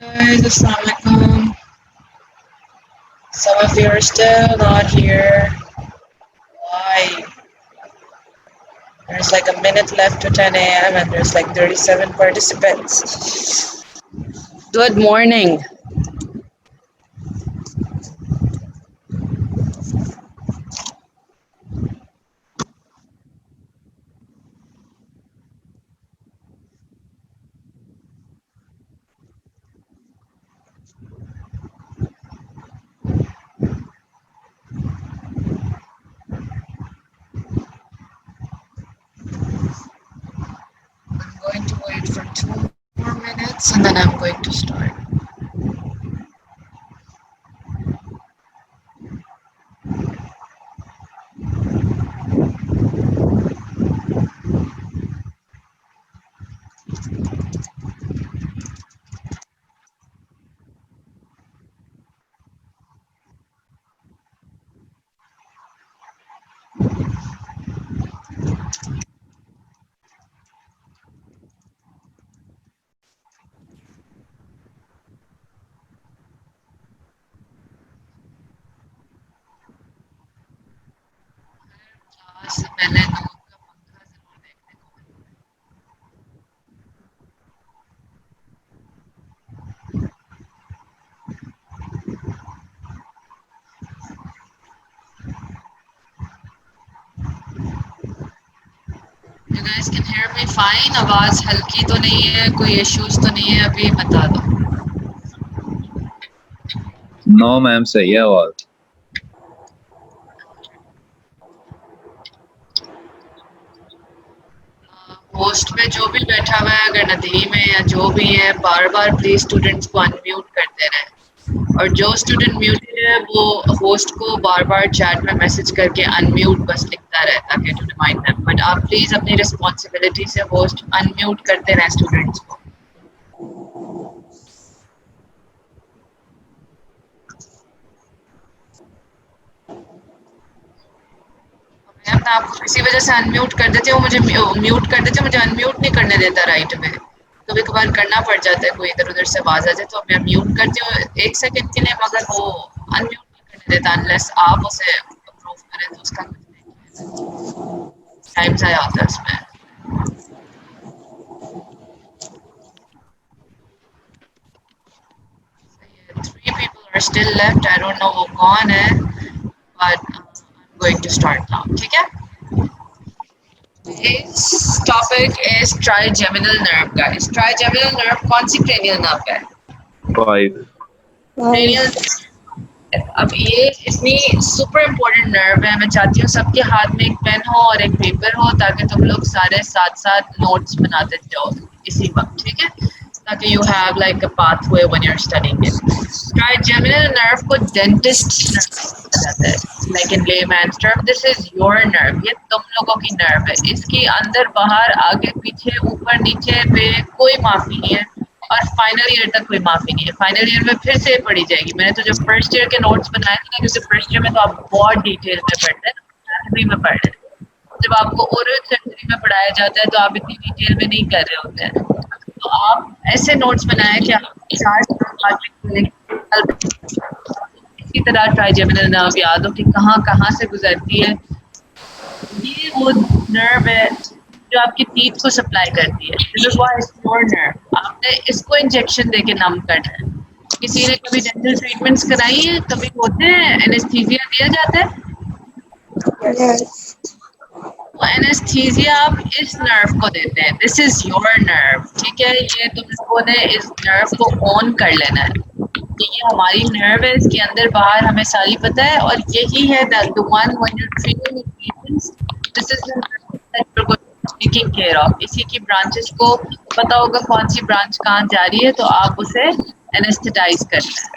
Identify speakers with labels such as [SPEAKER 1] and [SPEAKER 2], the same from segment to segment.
[SPEAKER 1] Guys, Assalamualaikum. Some of you are still not here. Why? There's like a minute left to 10 a.m. and there's like 37 participants. Good morning. I'm going to wait for 2 more minutes and then I'm going to start. Class से पहले note का पंखा जरूर देखने को मिले। You guys can hear me fine? आवाज हल्की तो नहीं है, कोई इश्यूज तो नहीं है, अभी बता दो।
[SPEAKER 2] नो मैम, सही है आवाज।
[SPEAKER 1] होस्ट में जो भी बैठा हुआ है, अगर नदीम है या जो भी है, बार बार प्लीज स्टूडेंट्स को अनम्यूट करते रहें। और जो स्टूडेंट म्यूटेड है वो होस्ट को बार बार चैट में मैसेज करके अनम्यूट बस लिखता रहे ताकि टू रिमाइंड देम। बट आप प्लीज अपनी रिस्पॉन्सिबिलिटी से होस्ट अनम्यूट करते रहें स्टूडेंट्स को। मैम मैं आपको किसी वजह से अनम्यूट कर देती हूँ, मुझे म्यूट कर देती हूँ, मुझे अनम्यूट नहीं करने देता राइट में। कभी कभार करना पड़ जाता है, कोई इधर उधर से आवाज आ जाए तो मैं म्यूट करती हूँ 1 सेकंड के लिए, मगर वो अनम्यूट नहीं करने देता अनलेस आप उसे अप्रूव करें तो उसका टाइम ज़ाया होता है उसमें। Three people are still left. I don't know वो कौन है, but I'm going to start now. ठीक है? Today's topic is trigeminal nerve, guys. Trigeminal nerve कौन सी cranial nerve है?
[SPEAKER 2] 5
[SPEAKER 1] Cranial। अब ये इतनी सुपर इम्पोर्टेंट नर्व है, मैं चाहती हूँ सबके हाथ में एक पेन हो और एक पेपर हो ताकि तुम लोग सारे साथ साथ नोट्स बनाते जाओ इसी वक्त, ठीक है? ताकि you have like a pathway when you are studying it. Trigeminal nerve को डेंटिस्ट कहा जाता है, like in layman's term this is your nerve. ये तुम लोगों की नर्व है, इसकी अंदर बाहर आगे पीछे ऊपर नीचे पे कोई माफी नहीं है और फाइनल ईयर तक कोई माफी नहीं है। फाइनल ईयर में फिर से पढ़ी जाएगी। मैंने तो जब फर्स्ट ईयर के नोट्स बनाए थे ना, क्योंकि फर्स्ट ईयर में तो आप बहुत डिटेल में पढ़ते हैं, एनाटॉमी में पढ़ रहे हैं। जब आपको ओरल सर्जरी में पढ़ाया जाता है तो आप इतनी डिटेल में नहीं कर रहे होते हैं, तो आप ऐसे नोट्स बनाए कि आप 4 इसी तरह ट्राइजेमिनल नर्व याद हो कि कहाँ कहाँ से गुजरती है। ये वो नर्व है जो आपकी टीथ को सप्लाई करती है। This is why it's your nerve. आपने इसको इंजेक्शन देके नम करना है। किसी ने कभी डेंटल ट्रीटमेंट्स कराई है? कभी होते हैं एनेस्थीसिया दिया जाता है?
[SPEAKER 3] Yes.
[SPEAKER 1] तो एनेस्थीसिया आप इस नर्व को देते हैं। दिस इज योर नर्व, ठीक है? ये तुम लोगों ने इस नर्व को ऑन कर लेना है कि ये हमारी नर्व है, इसके अंदर बाहर हमें सारी पता है और यही है the one when you treating patients, this is the nerve that you are taking care of. इसी की ब्रांचेस को पता होगा कौन सी ब्रांच कहाँ जा रही है, तो आप उसे एनेस्थेटाइज करना है।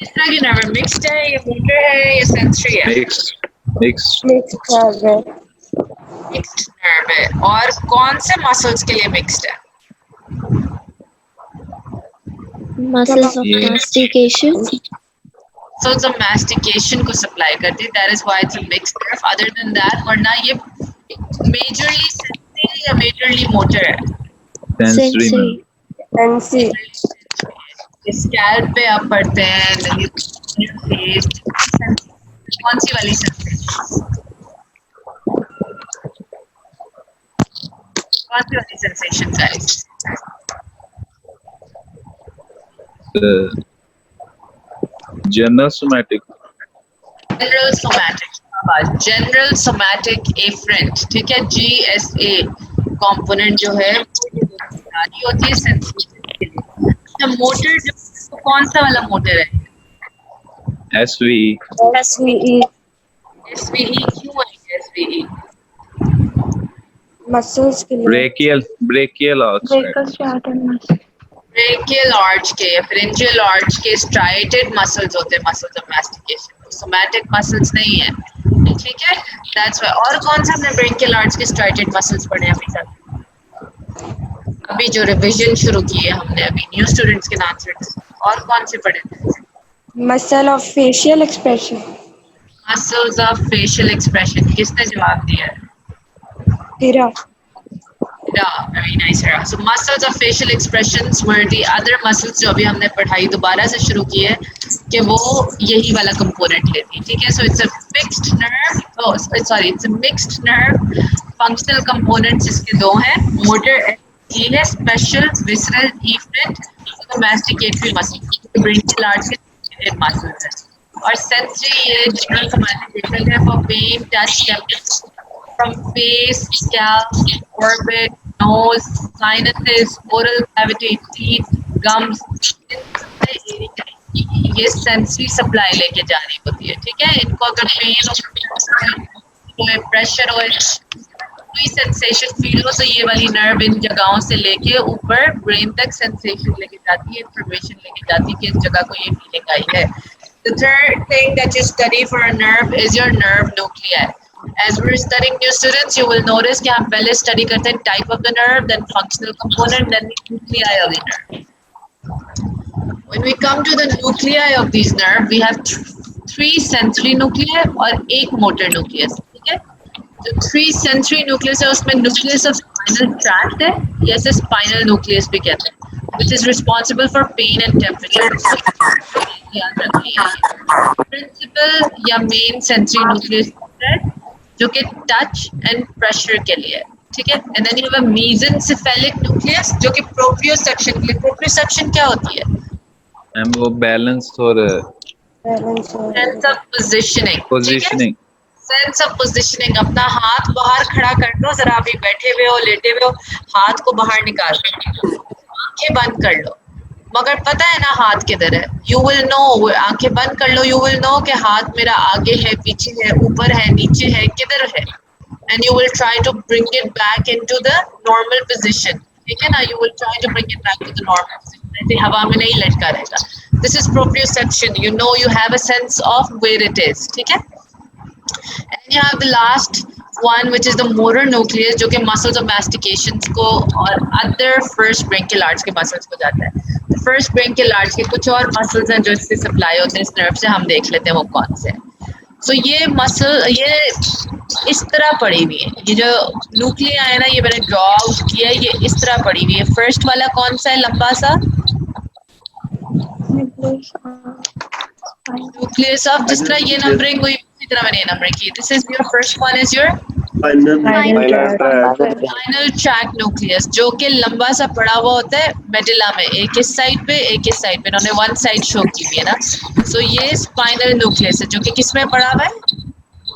[SPEAKER 1] इस तरह की नर्व मिक्स्ड है, ये मोटर है, ये सेंसरी है।
[SPEAKER 2] Mix
[SPEAKER 3] Mixed nerve.
[SPEAKER 1] Mixed nerve है। और कौन से मसल्स के लिए मिक्स्ड है?
[SPEAKER 3] Muscles of
[SPEAKER 2] Yeah.
[SPEAKER 3] mastication.
[SPEAKER 1] Muscles of mastication को सप्लाई करती है, that is why it's a mixed nerve. Other than that, वरना ये मेजरली सेंसरी या मेजरली मोटर है?
[SPEAKER 2] Sensory ma'am.
[SPEAKER 3] Sensory.
[SPEAKER 1] स्कैल्प पे आप पढ़ते हैं, then you face, कौन सी वाली सेंसेशन, कौन सी वाली sensation guys?
[SPEAKER 2] General somatic,
[SPEAKER 1] general somatic, general somatic afferent, ठीक है, GSA कंपोनेंट जो है वो होती है सेंसेशन के लिए। अच्छा, मोटर जो तो कौन सा वाला मोटर है?
[SPEAKER 2] SVE,
[SPEAKER 3] SVE
[SPEAKER 1] SVE क्यों है SVE?
[SPEAKER 3] मसल्स के लिए
[SPEAKER 2] ब्रेकियल आर्च,
[SPEAKER 1] ब्रेकियल आर्च के, फेरेंजियल आर्च के स्ट्राइटेड मसल्स होते हैं, मसल्स ऑफ मास्टिकेशन, सोमैटिक मसल्स नहीं है, ठीक है, दैट्स व्हाई। और कौन सा हमने ब्रेकियल आर्च के स्ट्राइटेड मसल्स पढ़े अभी तक? अभी जो रिवीजन शुरू की है हमने अभी न्यू स्टूडेंट्स के नाम से, और कौन से पढ़े थे?
[SPEAKER 3] Muscle of facial expression,
[SPEAKER 1] muscles of facial expression, किसने जवाब दिया है?
[SPEAKER 3] हीरा
[SPEAKER 1] Yeah, very nice, Hera. So muscles of facial expressions were the other muscles जो अभी हमने पढ़ाई दोबारा से शुरू की है कि वो यही वाला कंपोनेंट लेती है, ठीक है। So it's a fixed nerve, it's a mixed nerve, functional components इसके दो हैं, motor ये है, special visceral efferent, तो masticatory muscle, brachial arch के muscles है, और sensory ये general somatic है for pain, touch, temperature, from face, scalp, orbit, nose, sinuses, oral cavity, teeth, gums, ये सेंसरी सप्लाई लेके जानी होती है, ठीक है। इनको अगर पेन हो, प्रेशर हो, कोई सेंसेशन फील हो, तो ये वाली नर्व इन जगहों से लेके ऊपर ब्रेन तक सेंसेशन लेके जाती है, इंफॉर्मेशन लेके जाती है कि इस जगह को ये फीलिंग आई है। The third thing that you study for a nerve is your nerve nuclei. As we're studying new students, you will notice कि हम पहले study करते हैं type of the nerve, then functional component, then the nuclei of the nerve. When we come to the nuclei of these nerve, we have three sensory nuclei और एक motor nucleus, ठीक है। जो three sensory nucleus है उसमें nucleus of spinal tract है, या इसे spinal nucleus भी कहते हैं, which is responsible for pain and temperature. याद रखिए, principal या main sensory nucleus है जो कि टच एंड प्रेशर के लिए, ठीक है। And then you have a mesencephalic nucleus जो कि प्रोप्रियोसेप्शन के लिए। प्रोप्रियोसेप्शन क्या होती है?
[SPEAKER 2] मैम वो बैलेंस और
[SPEAKER 1] sense of positioning, sense of positioning. अपना हाथ बाहर खड़ा कर लो, जरा अभी बैठे हुए हो, लेटे हुए हो, हाथ को बाहर निकाल लो, आंखें बंद कर लो, मगर पता है ना हाथ किधर है, यू विल नो, आंखें बंद कर लो, यू विल नो कि हाथ मेरा आगे है, पीछे है, ऊपर है, नीचे है, किधर है, and you will try to bring it back into the normal position, ठीक है ना। You will try to bring it back to the normal position, ऐसे हवा में नहीं लटका रहेगा। This is proprioception, you know, you have a sense of where it is, ठीक है। And you have the last one which is the motor nucleus जो कि muscles of mastication को और other first branchial arch के muscles को जाता है। तो first branchial arch के कुछ और muscles हैं जो इससे supply होते हैं इस nerve से, हम देख लेते हैं वो कौन से हैं। So ये muscle ये इस तरह पड़ी हुई है, ये जो nuclei है ना, ये मैंने draw out किया है, ये इस तरह पड़ी हुई है। first वाला कौन सा है लंबा सा? nucleus of, जिस तरह ये numbering हुई इसी तरह मैंने ये numbering की। This is your first one is your final track nucleus जो कि लंबा सा पड़ा हुआ होता है मेडुला में, एक इस साइड पे एक इस साइड पे, इन्होंने वन साइड शो की हुई है ना। सो ये स्पाइनल न्यूक्लियस है जो कि किसमें पड़ा हुआ है?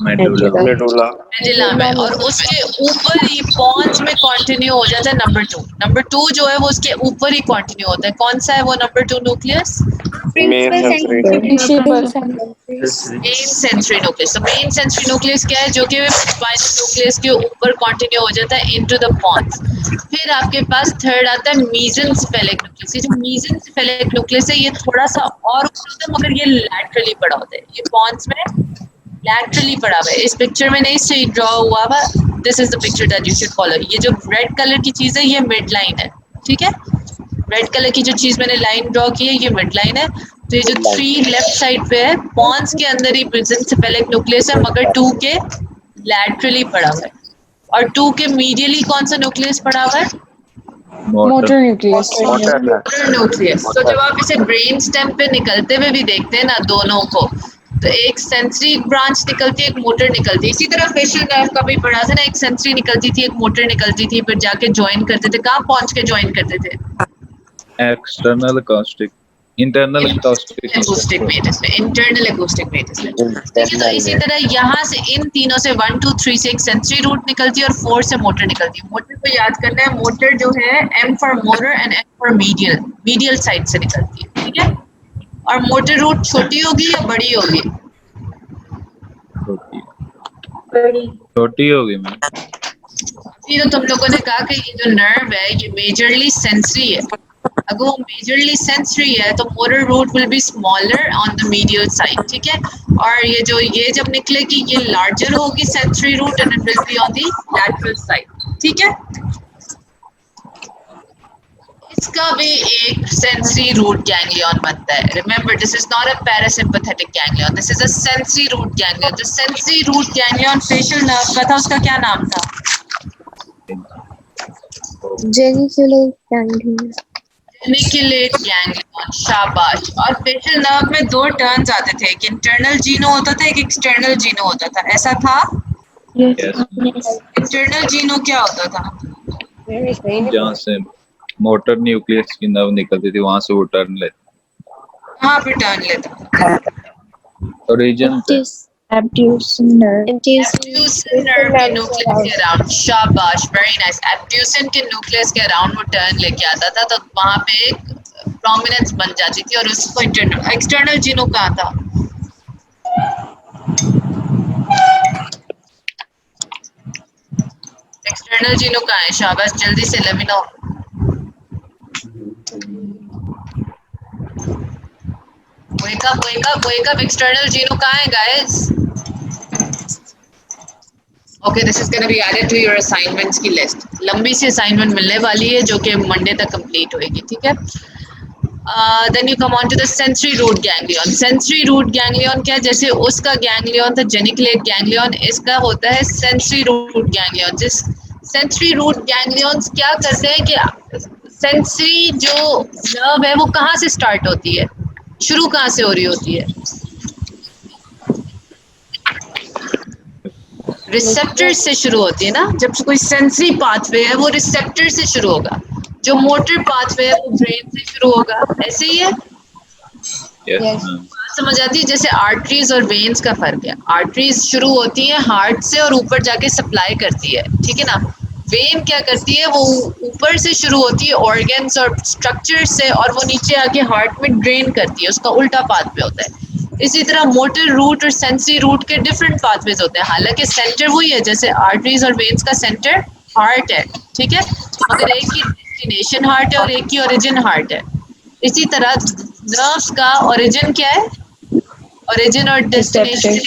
[SPEAKER 1] मेडुला में, और उसके ऊपर ही पॉन्स में कंटिन्यू हो जाता है नंबर 2। नंबर 2 जो है वो उसके ऊपर ही कंटिन्यू होता है। कौन सा है वो number 2 nucleus? Main sensory nucleus. तो मेन सेंसरी न्यूक्लियस क्या है? जो कि स्पाइनल न्यूक्लियस के ऊपर कंटिन्यू हो जाता है इनटू द पॉन्स। फिर आपके पास थर्ड आता है मेसेंसेफेलिक न्यूक्लियस। ये जो मेसेंसेफेलिक न्यूक्लियस है ये थोड़ा सा और ऊपर होता है मगर ये लैटरली पड़ा होता है, ये पॉन्स में लैटरली पड़ा हुआ है। इस पिक्चर में नहीं से ड्रॉ हुआ हुआ, this is the picture that you should follow. ये जो रेड कलर की चीज है ये मिड लाइन है, ठीक है। रेड कलर की जो चीज मैंने लाइन ड्रॉ की है ये मिड लाइन है। तो ये जो 3 लेफ्ट साइड पे है पॉन्स के अंदर ही मेसेंसेफेलिक न्यूक्लियस है मगर 2 के लैटरली पड़ा हुआ है। और 2 के मीडियली कौन सा न्यूक्लियस पड़ा हुआ है?
[SPEAKER 3] Motor nucleus.
[SPEAKER 1] Motor nucleus. तो जब आप इसे ब्रेन स्टेम पे निकलते हुए भी देखते हैं ना दोनों को, तो एक सेंसरी ब्रांच निकलती है, एक मोटर निकलती है। इसी तरह फेशियल नर्व का भी पढ़ा था ना, एक सेंसरी निकलती थी, एक मोटर निकलती थी, फिर जाके ज्वाइन करते थे। कहाँ पहुंच के ज्वाइन करते थे?
[SPEAKER 2] External acoustic, internal acoustic
[SPEAKER 1] acoustic matters में, इंटरनल एकूस्टिक मेटर्स में। ठीक है, तो इसी तरह यहाँ से इन तीनों से 1 2 3 से एक सेंसरी रूट निकलती है और 4 से मोटर निकलती है। मोटर को याद करना है, मोटर जो है M for motor and M for medial, medial side से निकलती है। ठीक है, और मोटर रूट छोटी होगी या बड़ी होगी?
[SPEAKER 2] छोटी होगी मैम।
[SPEAKER 1] जी, तो तुम लोगों ने कहा कि ये जो नर्व है ये मेजरली सेंसरी है। अगर वो मेजरली सेंसरी है तो motor root will be smaller on the medial side. ठीक है, और ये जब निकलेगी ये लार्जर होगी sensory root and it will be on the lateral side. ठीक है, इसका भी एक सेंसरी रूट गैंग्लियन बनता है। Remember, this is not a parasympathetic ganglion, this is a sensory root ganglion. जो sensory root ganglion facial nerve का था उसका क्या नाम था?
[SPEAKER 3] Geniculate ganglion.
[SPEAKER 1] जेनिकुलेट गैंग्लियन, शाबाश। और फेशियल नर्व में दो टर्न्स आते थे, एक इंटरनल जीनो होता था, एक एक्सटर्नल जीनो होता था। ऐसा था?
[SPEAKER 2] यस,
[SPEAKER 1] इंटरनल जीनो क्या होता था?
[SPEAKER 2] जहाँ से मोटर न्यूक्लियस की नर्व निकलती थी वहां से वो टर्न लेते,
[SPEAKER 1] कहाँ पे टर्न लेता था?
[SPEAKER 2] ओरिजिन पे।
[SPEAKER 3] Abducen nerve.
[SPEAKER 1] एब्ड्यूसन नर्व के न्यूक्लियस के अराउंड, शाबाश, वेरी नाइस। एब्ड्यूसन के न्यूक्लियस के अराउंड वो टर्न लेके आता था, तो वहां पे एक प्रोमिनेंस बन जाती थी और उसको इंटरनल। एक्सटर्नल जीनो कहाँ था? एक्सटर्नल जीनो कहाँ है? शाबाश, जल्दी से let me know. Wake up, wake up, wake up. External genu कहाँ है guys? Okay, this is gonna be added to your assignments की लिस्ट। लंबी सी असाइनमेंट मिलने वाली है जो कि मंडे तक कंप्लीट होएगी। ठीक है, then you come on to the sensory root ganglion. Sensory root ganglion क्या है? जैसे उसका गैंग्लियन था जेनिकुलेट गैंग्लियन, इसका होता है सेंसरी रूट गैंग्लियन। जिस सेंसरी रूट गैंग्लियंस क्या करते हैं कि सेंसरी जो नर्व है वो कहाँ से स्टार्ट होती है, शुरू कहाँ से हो रही होती है? रिसेप्टर से शुरू होती है ना। जब कोई सेंसरी पाथवे है वो रिसेप्टर से शुरू होगा, जो मोटर पाथवे है वो ब्रेन से शुरू होगा। ऐसे ही है,
[SPEAKER 2] यस
[SPEAKER 3] Yes.
[SPEAKER 2] मैम।
[SPEAKER 1] बात समझ आती है? जैसे आर्टरीज और वेन्स का फर्क है, आर्टरीज शुरू होती है हार्ट से और ऊपर जाके सप्लाई करती है। ठीक है ना, वेन क्या करती है, वो ऊपर से शुरू होती है ऑर्गन्स और स्ट्रक्चर से, और वो नीचे आके हार्ट में ड्रेन करती है, उसका उल्टा पाथवे होता है। इसी तरह मोटर रूट और सेंसरी रूट के डिफरेंट पाथवेज होते हैं, हालांकि सेंटर वही है। जैसे आर्टरीज और वेन्स का सेंटर हार्ट है, ठीक है, मगर एक ही डेस्टिनेशन हार्ट है और एक ही ओरिजिन हार्ट है। इसी तरह नर्व्स का ओरिजिन क्या है? ओरिजिन और डेस्टिनेशन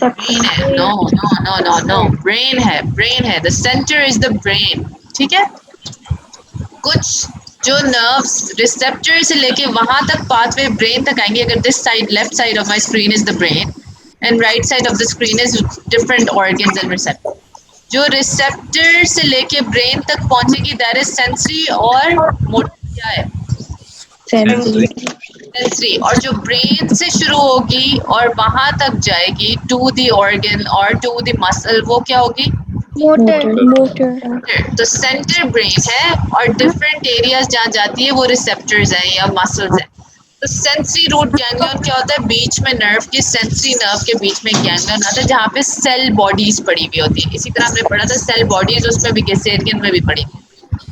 [SPEAKER 1] ब्रेन है। No no no no no, brain है, ब्रेन है। The centre is the brain. ठीक है, कुछ जो नर्व्स रिसेप्टर से लेके वहां तक पाथवे ब्रेन तक आएंगे। अगर this side, left side of my screen is the brain and right side of the screen is different organs and receptor. जो रिसेप्टर से लेके ब्रेन तक पहुंचेगी दैट इज सेंसरी, और मोटर क्या है? सेंसरी। और जो ब्रेन से शुरू होगी और वहां तक जाएगी टू द ऑर्गन और टू द मसल, वो क्या होगी?
[SPEAKER 3] Motor.
[SPEAKER 1] तो सेंटर ब्रेन है और डिफरेंट एरियाज जहाँ जाती है वो रिसेप्टर्स हैं या मसल्स हैं। तो सेंसरी रूट गैंग्लियन क्या होता है? बीच में नर्व के, सेंसरी नर्व के बीच में गैंग्लियन आता है जहाँ पे सेल बॉडीज पड़ी हुई होती है। इसी तरह हमने पढ़ा था सेल बॉडीज, उसमें भी गेसेरियन में भी पड़ी थी।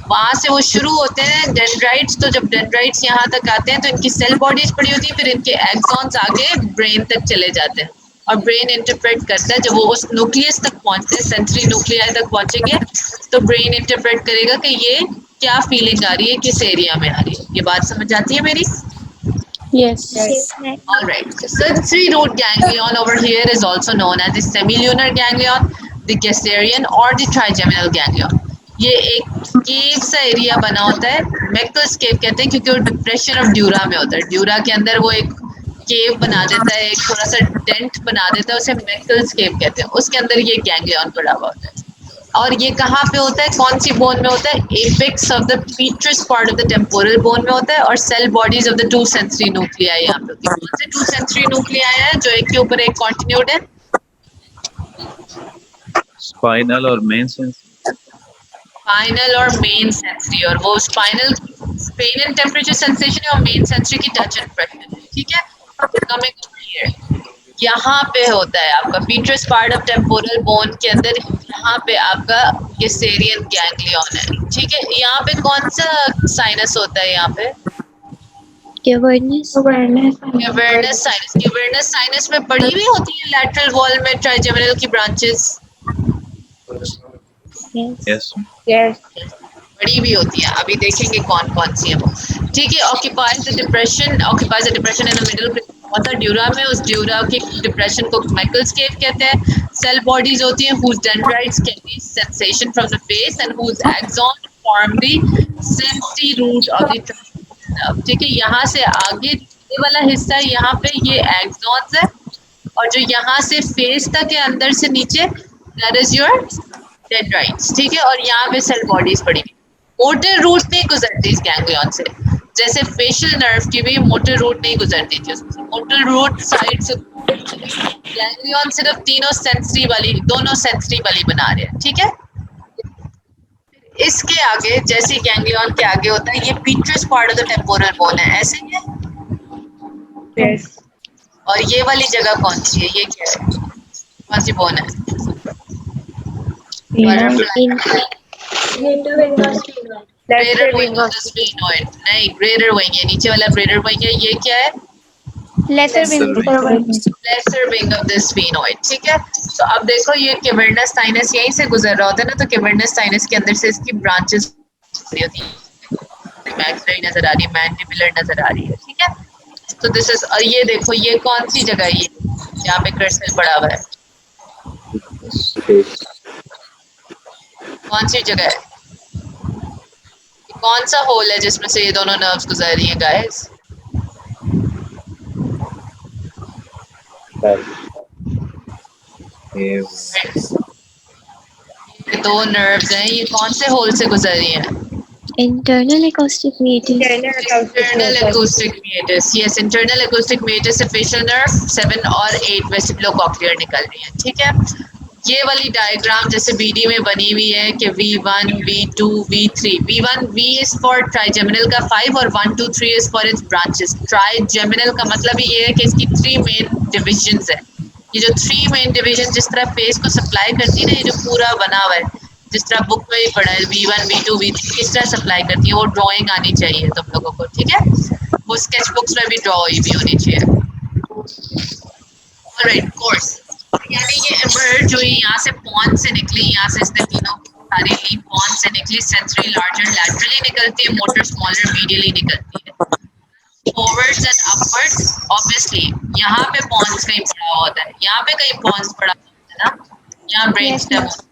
[SPEAKER 1] वहां से वो शुरू होते हैं डेंड्राइट्स। तो जब डेंड्राइट्स यहाँ तक आते हैं तो इनकी सेल बॉडीज पड़ी होती है, फिर इनके एक्सॉन्स आगे ब्रेन तक चले जाते हैं और ब्रेन इंटरप्रेट करता है। जब वो उस न्यूक्लियस तक पहुंचते हैं, सेंसरी न्यूक्लियाई तक पहुंचेंगे, तो ब्रेन इंटरप्रेट करेगा कि ये क्या फीलिंग आ रही है, किस एरिया में आ रही है। ये बात समझ आती है मेरी?
[SPEAKER 3] Yes.
[SPEAKER 1] All right. The sensory root ganglion over here is also known as the semilunar ganglion, the gasserian or the trigeminal ganglion. ये एक केव सा एरिया बना होता है, मैकल्स केव कहते हैं क्योंकि वो डिप्रेशन ऑफ ड्यूरा में होता है। ड्यूरा के अंदर वो एक केव बना देता है, एक थोड़ा सा डेंट बना देता है, उसे मैकल्स केव कहते हैं। उसके अंदर ये गैंग्लियन पड़ा हुआ होता है। और ये कहाँ पे होता है, कौन सी बोन में होता है? Apex of the petrous part of the temporal bone में होता है, और cell bodies of the two sensory nuclei यहाँ पे होती है। कौन से टू सेंसरी न्यूक्लियाई है जो एक के ऊपर एक कॉन्टिन्यूड है?
[SPEAKER 2] स्पाइनल और मेन सेंस।
[SPEAKER 1] स्पाइनल और मेन सेंसरी, और वो spinal pain and temperature sensation है और मेन सेंसरी की टच एंड प्रेशर है, ठीक है। कमिंग हियर, यहाँ पे होता है आपका पीट्रस पार्ट ऑफ टेम्पोरल बोन के अंदर, यहाँ पे आपका ये सेरियन गैंग्लियन है, ठीक है। यहाँ पे कौन सा साइनस होता है? यहाँ पे
[SPEAKER 3] Awareness.
[SPEAKER 1] क्यवर्नस साइनस। क्यवर्नस साइनस में पड़ी हुई होती है लैटरल वॉल में ट्राइजेमिनल की ब्रांचेस,
[SPEAKER 3] Yes.
[SPEAKER 2] यस
[SPEAKER 1] बड़ी भी होती है। अभी देखेंगे कौन कौन सी है वो, ठीक है। Occupies the depression in the middle of the dura में, उस ड्यूरा के डिप्रेशन को माइकल्स केव कहते हैं। सेल बॉडीज होती हैं whose dendrites carry sensation from the face and whose axon form the sensory root of the nerve, ठीक है। यहाँ से आगे ये वाला हिस्सा है, यहाँ पे ये एक्सॉन्स है, और जो यहाँ से फेस तक है अंदर से नीचे, दैट इज योर डेंड्राइट्स, ठीक है। और यहाँ पे सेल बॉडीज पड़ी हुई। मोटर रूट नहीं गुजरती इस गैंग्लियन से, जैसे फेशियल नर्व की भी मोटर रूट नहीं गुजरती थी उसमें। मोटर रूट साइड से, गैंग्लियन सिर्फ तीनों सेंसरी वाली, दोनों सेंसरी वाली बना रहे हैं, ठीक है। इसके आगे, जैसे गैंग्लियन के आगे होता है, ये petrous part of the temporal bone है, ऐसे ही है।
[SPEAKER 3] Yes.
[SPEAKER 1] और ये वाली जगह कौन सी है? ये क्या है? कौन सी बोन है? Butterfly. Greater wing of the sphenoid, नहीं, ग्रेटर विंग, ये नीचे वाला ग्रेटर विंग है। ये क्या है?
[SPEAKER 3] Lesser wing.
[SPEAKER 1] Lesser wing of the sphenoid, ठीक है। तो अब देखो, ये कैवर्नस साइनस यहीं से गुजर रहा होता है ना, तो कैवर्नस साइनस के अंदर से इसकी ब्रांचेस होती है, मैक्सिलरी नजर आ रही है, मैंडिबुलर नजर आ रही है, ठीक है। तो दिस इज, ये देखो, ये कौन सी जगह है? ये यहाँ पे क्रिस्टल पड़ा हुआ है, कौन सी जगह है? कौन सा होल है जिसमें से ये दोनों नर्व्स गुजर रही हैं गाइस? ये दो नर्व्स हैं, ये कौन से होल से गुजर रही हैं?
[SPEAKER 3] Internal acoustic meatus.
[SPEAKER 1] Internal acoustic meatus, yes, internal acoustic meatus से facial nerve 7 और 8 vestibulocochlear निकल रही है, ठीक है। ये वाली डायग्राम जैसे बीडी में बनी हुई है कि V1, V2, V3, V1 V is for trigeminal का 5 और 1, 2, 3 is for its branches। trigeminal का मतलब ये है कि इसकी 3 मेन डिविजन्स है। ये जो 3 मेन डिवीजन जिस तरह फेस को सप्लाई करती है ना, ये जो पूरा बना हुआ है, जिस तरह बुक में भी पढ़ा है V1, V2, V3 किस तरह सप्लाई करती है, वो ड्राइंग आनी चाहिए तुम लोगों को, ठीक है। वो स्केच बुक्स में भी ड्रॉ हुई भी होनी चाहिए। ऑलराइट, कोर्स, यानी ये एमर्ज हुई, यहाँ से पॉन से निकली, यहाँ से इसने तीनों सारी लीफ पॉन से निकली। सेंसरी लार्जर लैटरली निकलती है, मोटर स्मॉलर मीडियली निकलती है। फॉरवर्ड्स एंड अपवर्ड्स, ऑब्वियसली यहाँ पे पॉन्स कहीं पड़ा हुआ होता है, यहाँ पे कहीं पॉन्स पड़ा होता है ना, यहाँ ब्रेन स्टेम होता है।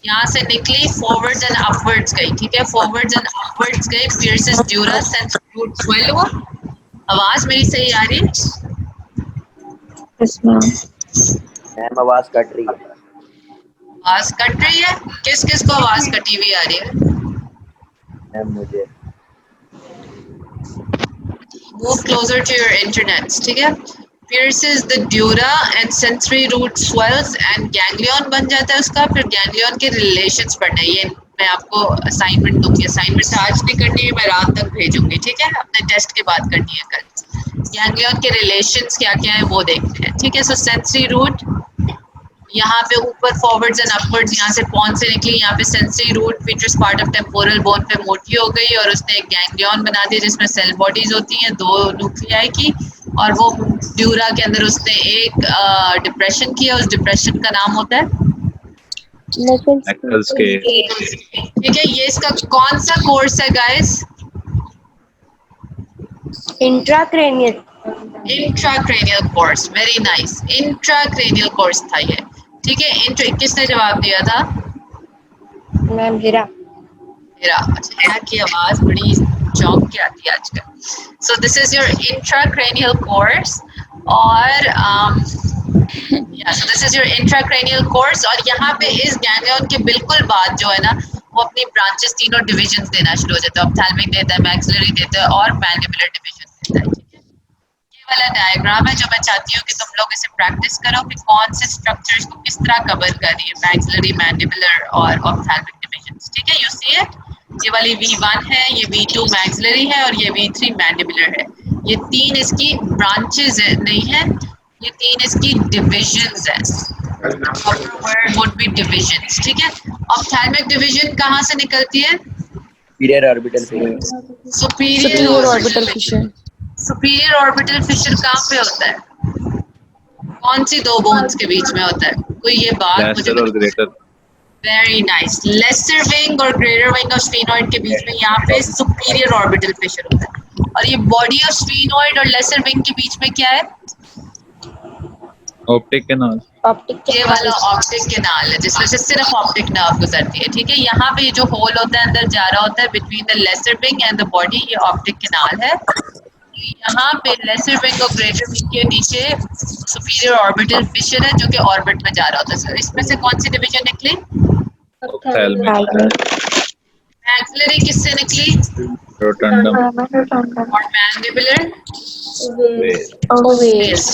[SPEAKER 1] यहाँ से निकली, फॉरवर्ड्स एंड अपवर्ड्स गई, ठीक है। फॉरवर्ड्स एंड अपवर्ड्स गई, pierces dura, sensory root swell हुआ। आवाज मेरी सही आ रही है?
[SPEAKER 3] Yes, ma'am.
[SPEAKER 4] मैम आवाज कट रही है।
[SPEAKER 1] आवाज कट रही है? किस किस को आवाज कटी हुई आ रही है?
[SPEAKER 4] मैम मुझे
[SPEAKER 1] Move closer to your internet, ठीक है। Pierces the dura and sensory root swells and ganglion बन जाता है उसका। फिर ganglion के relations पढ़ना है, ये मैं आपको असाइनमेंट दूंगी। असाइनमेंट आज नहीं करनी है, मैं रात तक भेजूंगी, ठीक है। अपने टेस्ट के बाद करनी है कल। गैंग्लियन के रिलेशंस क्या क्या है वो देखते हैं, ठीक है। सो सेंसरी रूट यहाँ पे ऊपर फॉरवर्ड्स एंड अपवर्ड्स, यहाँ से पॉन से निकली, यहाँ पे sensory root petrous part of temporal bone पे मोटी हो गई और उसने एक गैंग्लियन बना दिया जिसमें सेल बॉडीज होती हैं 2 न्यूक्लियाई की, और वो ड्यूरा के अंदर उसने एक डिप्रेशन किया, उस डिप्रेशन का नाम होता है
[SPEAKER 2] मैकल्स के।
[SPEAKER 1] ठीक है। ये इसका कौन सा कोर्स है guys?
[SPEAKER 3] Intracranial.
[SPEAKER 1] Intracranial course, very nice, intracranial course था ये, ठीक है। किसने जवाब दिया था?
[SPEAKER 3] Ma'am, Hira.
[SPEAKER 1] मेरा। अच्छा, यहाँ की आवाज बड़ी चौंक के आती है आजकल। सो this is your intracranial course, और so this is your intracranial course और यहाँ पे इस गैंग्लियन के बिल्कुल बाद जो है ना वो अपनी ब्रांचेस तीनों डिविजन्स देना शुरू हो जाता है। ऑप्थैल्मिक देता है, मैक्सिलरी देता है और मैंडिबुलर डिवीजन देता है। ठीक है, ये वाला डायग्राम है जो मैं चाहती हूँ कि तुम लोग इसे प्रैक्टिस करो कि कौन से स्ट्रक्चर्स को किस तरह कवर कर रही है मैक्सिलरी, मैंडिबुलर और ऑप्थैल्मिक डिविजन्स। ठीक है, यू सी इट, ये वाली V1 है, ये V2 मैक्सिलरी है और ये V3 मैंडिबुलर है। ये तीन इसकी ब्रांचेस नहीं है, ये तीन इसकी डिविजन्स हैं। Would be divisions. ठीक है, ऑप्थैल्मिक डिवीजन कहाँ से निकलती है?
[SPEAKER 4] Superior orbital Fisher.
[SPEAKER 1] Superior orbital Fisher. Superior orbital Fisher कहाँ पे होता है? कौन सी दो बोन्स के बीच में होता है? कोई ये बात मुझे वेरी नाइस। लेसर विंग और ग्रेटर विंग ऑफ स्फेनॉइड के बीच में यहाँ पे सुपीरियर ऑर्बिटल फिशर होता है। और ये बॉडी ऑफ स्फेनॉइड और लेसर विंग के बीच में क्या है?
[SPEAKER 2] Optic canal.
[SPEAKER 1] ये वाला ऑप्टिक कैनाल है जिसमें से सिर्फ ऑप्टिक नर्व गुजरती है। ठीक है, यहाँ पे जो होल होता है अंदर जा रहा होता है between the lesser wing and the body, ये ऑप्टिक कैनाल है। यहाँ पे लेसर विंग और ग्रेटर विंग के नीचे सुपीरियर ऑर्बिटल फिशर है जो कि ऑर्बिट में जा रहा होता है। सर इसमें से कौन सी डिवीजन निकली? मैक्सिलरी किससे निकली?
[SPEAKER 2] रोटंडम।
[SPEAKER 1] और मैंडिबुलर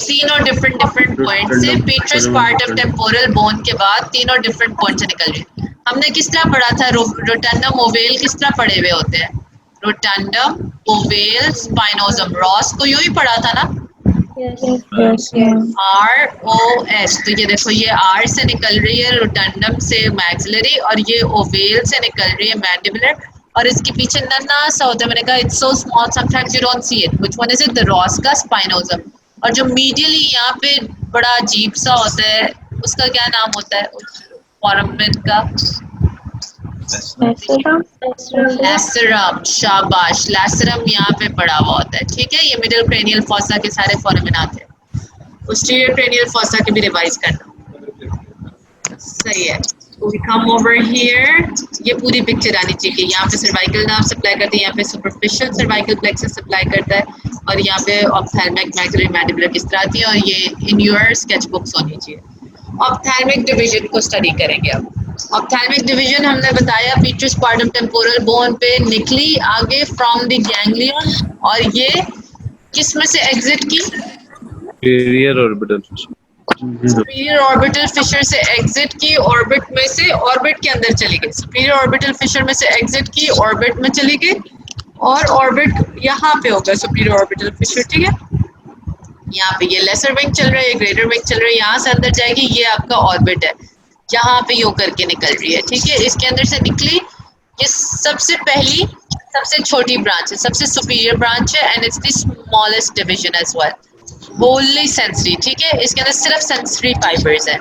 [SPEAKER 1] तीनों डिफरेंट पॉइंट से पेट्रस पार्ट ऑफ टेम्पोरल बोन के बाद तीनों डिफरेंट पॉइंट से निकल रही है। हमने किस तरह पढ़ा था? रोटंडम ओवेल किस तरह पढ़े हुए होते हैं? रोटंडम ओवेल स्पाइनोसम, रॉस को यूं ही पढ़ा था ना? ROS। तो ये देखो, ये R से निकल रही है रोटंडम से मैक्सिलरी और ये ओवेल से निकल रही है मैंडिबुलर और इसके पीछे नन्हा सा होता है। मैंने कहा it's so small sometimes you don't see it. Which one is it? The Ross का स्पाइनोसम। और जो मीडियली यहाँ पे बड़ा अजीब सा होता है उसका क्या नाम होता है? फोरामेन का लैसरम। शाबाश, लैसरम यहाँ पे पड़ा हुआ होता है। ठीक है, ये मिडिल क्रेनियल फॉसा के सारे फोरामेनात हैं। पोस्टीरियर क्रेनियल फॉसा के भी रिवाइज करना। सही है। We come over here, ये पूरी पिक्चर आनी चाहिए। यहाँ पे सर्वाइकल नर्व सप्लाई करती है, यहाँ पे सुपरफिशियल सर्वाइकल प्लेक्सस सप्लाई करता है और यहाँ पे ऑप्थैल्मिक, मैक्सिलरी, मैंडिबुलर किस तरह आती है और ये इन योर स्केच बुक्स होनी चाहिए। ऑप्थैल्मिक डिवीजन को स्टडी करेंगे अब। ऑप्थैल्मिक डिवीजन हमने बताया पेट्रस पार्ट ऑफ टेम्पोरल बोन पे निकली आगे फ्रॉम द गैंग्लियन और ये किस में से एग्जिट की?
[SPEAKER 2] Superior orbital Fisher.
[SPEAKER 1] Superior orbital fissure से एग्जिट की, ऑर्बिट में से ऑर्बिट के अंदर चली गई। सुपीरियर ऑर्बिटल फिशर में से एग्जिट की, ऑर्बिट में चली गई और ऑर्बिट यहाँ पे होगा सुपीरियर ऑर्बिटल फिशर। ठीक है, यहाँ पे ये लेसर विंग चल रहा है, ये ग्रेटर विंग चल रहा है, यहाँ से अंदर जाएगी, ये आपका ऑर्बिट है, यहाँ पे यूं करके निकल रही है। ठीक है, इसके अंदर से निकली, ये सबसे पहली सबसे छोटी ब्रांच है, सबसे सुपीरियर ब्रांच है and it's the smallest division as well, wholly sensory। ठीक है, इसके अंदर सिर्फ sensory fibers है।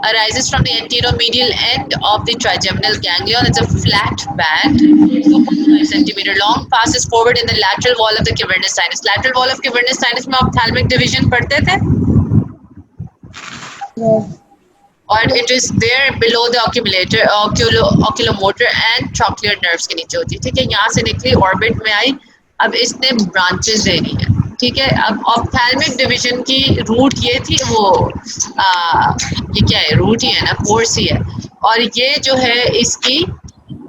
[SPEAKER 1] arises from the anteromedial end of the trigeminal ganglion. It's a flat band 2.5 centimeter long, passes forward in the lateral wall of the cavernous sinus. lateral wall of cavernous sinus में ophthalmic division पढ़ते थे और it is there below the occulator, oculomotor and trochlear nerves के नीचे होती है। ठीक है, यहाँ से निकली, ऑर्बिट में आई, अब इसने ब्रांचेस दे दी है। ठीक है, अब ऑप्थैल्मिक डिवीजन की रूट ये थी, वो ये क्या है? रूट ही है ना, कोर्स ही है और ये जो है इसकी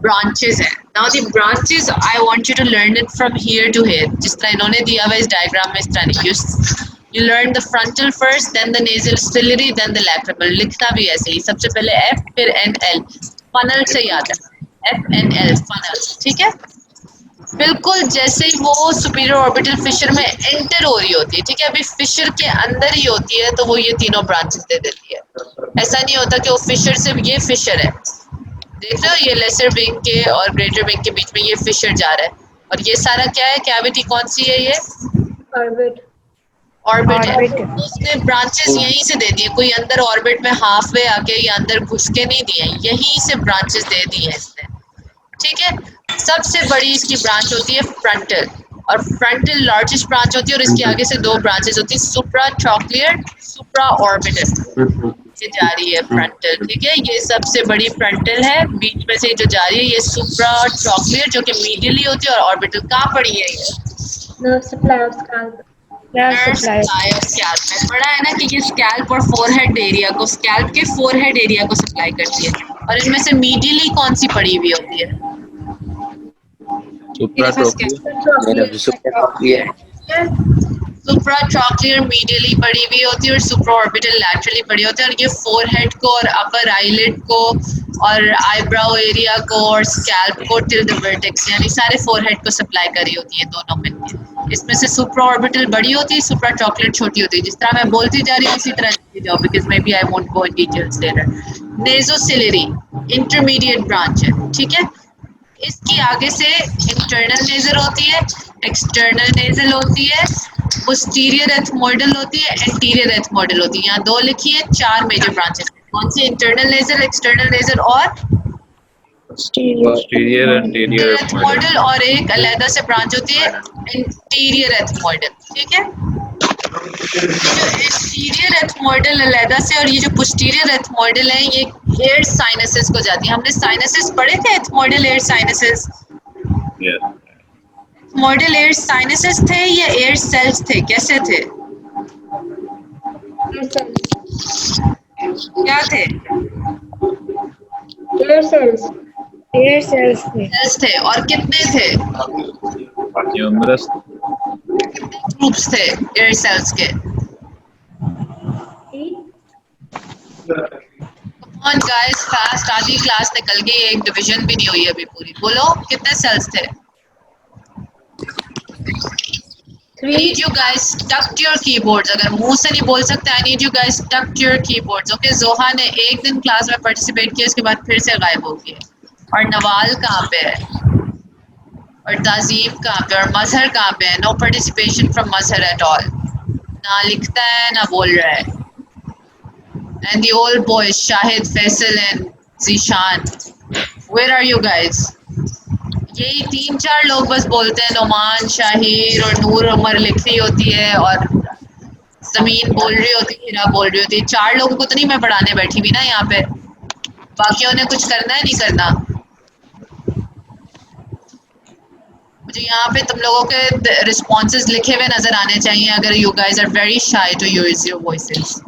[SPEAKER 1] ब्रांचेस है। Now the branches I want you to learn it from here to here. जिस तरह इन्होंने दिया हुआ इस डायग्राम में, इस तरह नहीं। You learn the frontal first, then the nasal ciliary, then the lacrimal. लिखना भी ऐसे ही, सबसे पहले F फिर NL, फनल से याद है, FNL फनल। ठीक है, बिल्कुल जैसे ही वो सुपीरियर ऑर्बिटल फिशर में एंटर हो रही होती है। ठीक है, अभी फिशर के अंदर ही होती है तो वो ये तीनों ब्रांचेस दे देती है। ऐसा नहीं होता कि वो फिशर से, ये फिशर है, देख रहे हो, ये लेसर विंग के और ग्रेटर विंग के बीच में ये फिशर जा रहा है और ये सारा क्या है? कैविटी कौन सी है? ये ऑर्बिट है। तो उसने ब्रांचेस यहीं से दे दिए, कोई अंदर ऑर्बिट में हाफ वे आके या अंदर घुस के नहीं दिए, यहीं से ब्रांचेस दे दी है इसने। ठीक है, सबसे बड़ी इसकी ब्रांच होती है फ्रंटल और फ्रंटल लार्जेस्ट ब्रांच होती है और इसके आगे से दो ब्रांचेस होती है, सुप्रा ट्रॉक्लियर, सुप्रा ऑर्बिटल। ये जा रही है फ्रंटल। ठीक है, ये सबसे बड़ी फ्रंटल है, बीच में से जो जा रही है ये सुप्रा ट्रॉक्लियर जो कि मीडियली होती है और ऑर्बिटल कहाँ पड़ी है? ये
[SPEAKER 5] nerve supply of scalp.
[SPEAKER 3] Nerve
[SPEAKER 1] nerve
[SPEAKER 3] supply.
[SPEAKER 1] Supply of scalp में पढ़ा है ना कि ये स्कैल्प और फोरहेड एरिया को, स्कैल्प के फोरहेड एरिया को सप्लाई करती है। और इनमें से मीडियली कौन सी पड़ी हुई होती है? ये दफा
[SPEAKER 2] सुप्राट्रोक्लियर।
[SPEAKER 4] Supratrochlear.
[SPEAKER 1] सुप्राट्रॉक्लियर मीडियली पड़ी हुई होती है और सुप्राऑर्बिटल लैटरली पड़ी होती है। और ये फोरहेड को और अपर आईलिड को और आईब्राउ एरिया को और स्कैल्प को टिल द वर्टेक्स यानी सारे फोरहेड को सप्लाई करी होती है दोनों मिलकर। इसमें से सुप्राऑर्बिटल बड़ी होती है, सुप्राट्रॉक्लियर छोटी होती है। जिस तरह मैं बोलती जा रही हूँ उसी तरह लिखती जाओ, because maybe I won't go in details later. Nasociliary intermediate branch है, ठीक है। इसकी आगे से इंटरनल नेजल होती है, एक्सटर्नल नेजल होती है, पोस्टीरियर एथमोइडल होती है, एंटीरियर एथमोइडल होती है। यहाँ दो लिखी है, 4 मेजर ब्रांचेस। कौन सी? इंटरनल नेजल, एक्सटर्नल नेजल और
[SPEAKER 2] पोस्टीरियर एंटीरियर
[SPEAKER 1] एथमोइडल। और एक अलग से ब्रांच होती है एंटीरियर एथमोइडल, ठीक है। जो एंटीरियर एथमोइडल अलग से और ये जो पोस्टीरियर एथमोइडल है ये एयर साइनसेस को जाती है। हमने साइनसेस पढ़े थे, ethmoidal air sinuses. Model air sinuses थे या एयर सेल्स थे, कैसे थे, क्या थे?
[SPEAKER 3] Air cells. Air cells थे.
[SPEAKER 1] सेल्स थे। और कितने थे?
[SPEAKER 2] ह्यूमरस।
[SPEAKER 1] ग्रुप्स थे एयर सेल्स के। कम ऑन गाइस, फास्ट, आधी क्लास निकल गई, एक डिवीजन भी नहीं हुई अभी पूरी। बोलो कितने सेल्स थे? I need you guys tuck your keyboards. अगर मुंह से नहीं बोल सकते, I need you guys tuck your keyboards. Okay, जोहा ने एक दिन क्लास में पार्टिसिपेट किया, उसके बाद फिर से गायब हो गया। और नवाल कहाँ पे है? और ताजीब कहाँ पे? और मजहर कहाँ पे है? No participation from Mazhar at all. ना लिखता है ना बोल रहा है। And the old boys, Shahid, Faisal and Zishan. Where are you guys? यही 3-4 लोग बस बोलते हैं। नोमान, शाहिर और नूर उमर लिख रही होती है और जमीन बोल रही होती है, हिरा बोल रही होती है। 4 लोगों को तो नहीं मैं पढ़ाने बैठी हुई ना यहाँ पे, बाकियों ने कुछ करना है नहीं करना। मुझे यहाँ पे तुम लोगों के रिस्पॉन्सेज लिखे हुए नजर आने चाहिए अगर you guys are very shy to use your voices.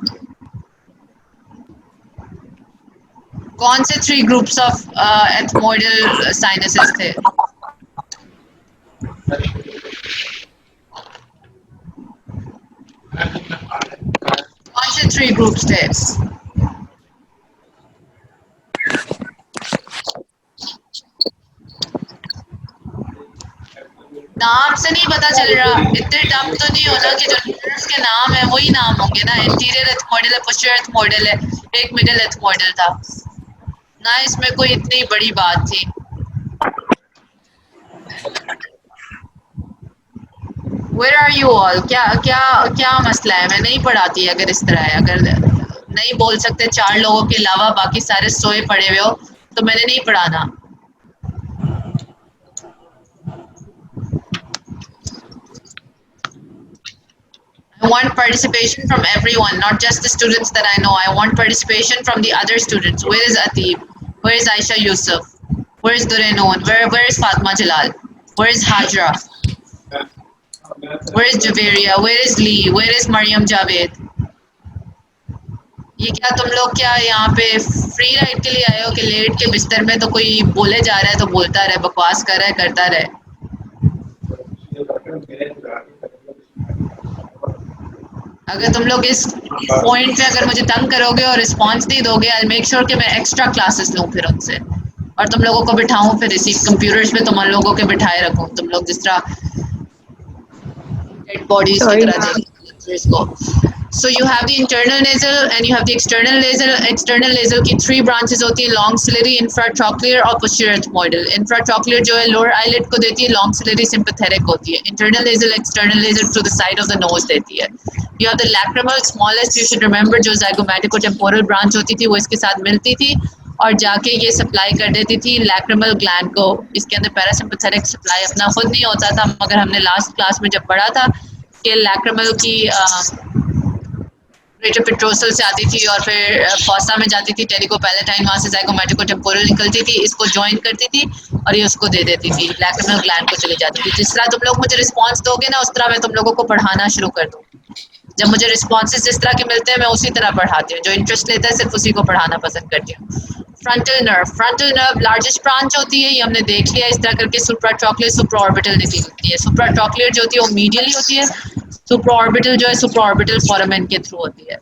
[SPEAKER 1] कौन से 3 ग्रुप्स ऑफ एथमोइडल साइनसेस थे? कौन से 3 ग्रुप्स थे? नाम से नहीं पता चल रहा। इतने डम तो नहीं होना कि जो नर्व्स के नाम है वही नाम होंगे ना। इंटीरियर एथमोइडल है, पोस्टीरियर एथमोइडल है, एक मिडिल एथमोइडल था ना। इसमें कोई इतनी बड़ी बात थी। Where are you all? क्या क्या क्या मसला है? मैं नहीं पढ़ाती अगर इस तरह है। अगर नहीं बोल सकते 4 लोगों के अलावा बाकी सारे सोए पड़े हुए हो तो मैंने नहीं पढ़ाना। I want participation from everyone, not just the students that I know. I want participation from the other students. Where is Atib? Where is Aisha Yusuf? Where is Durenoon? Where is Fatma Jalal? Where is Hajra? Where is Javeria? Where is Lee? Where is Mariam Javed? ये क्या तुम लोग क्या यहाँ पे free ride के लिए आए हो कि लेट के बिस्तर में तो कोई बोले जा रहा है तो बोलता रहे, बकवास कर रहा है करता रहे। अगर तुम लोग इस पॉइंट पे अगर मुझे तंग करोगे और रिस्पॉन्स नहीं दोगे, आई मेक श्योर कि मैं एक्स्ट्रा क्लासेस लूँ फिर उनसे और तुम लोगों को बिठाऊं फिर इसी कंप्यूटर्स पे तुम लोगों के बिठाए रखूं। तुम लोग जिस तरह डेड बॉडीज की तरह देखो इसको। So you have the internal nasal and you have the external nasal. External nasal की 3 branches होती है, long ciliary, infratrochlear और posterior ethmoidal. Infratrochlear जो है lower eyelid को देती है, long ciliary sympathetic होती है। Internal nasal, external nasal to the side of the nose देती है। You have the lacrimal, smallest, you should remember, जो zygomatic-temporal branch होती थी वो इसके साथ मिलती थी और जाके ये सप्लाई कर देती थी लैक्रिमल ग्लैंड को। इसके अंदर पैरासिम्पैथेटिक सप्लाई अपना खुद नहीं होता था, मगर हमने लास्ट क्लास में जब पढ़ा था कि लैक्रिमल की ग्रेटर पेट्रोसल से आती थी और फिर फॉसा में जाती थी, टेरिकोपैलेटाइन वहाँ से ज़ाइगोमेटिको-टेम्पोरल निकलती थी, इसको जॉइन करती थी और ये उसको दे देती थी, लैक्रिमल ग्लैंड को चली जाती थी। जिस तरह तुम लोग मुझे रिस्पॉन्स दोगे ना, उस तरह मैं तुम लोगों को पढ़ाना शुरू कर दूँगी। जब मुझे रिस्पॉन्सेज जिस तरह के मिलते हैं मैं उसी तरह पढ़ाती हूँ, जो इंटरेस्ट लेता है सिर्फ उसी को पढ़ाना पसंद करती हूँ। फ्रंटल नर्व लार्जेस्ट ब्रांच होती है, ये हमने देख लिया। इस तरह करके सुप्राट्रॉक्लियर सुप्राऑर्बिटल निकलती है। सुप्राट्रॉक्लियर जो होती है वो मीडियली होती है, सुप्राऑर्बिटल जो है सुप्राऑर्बिटल फोरामेन के थ्रू होती है।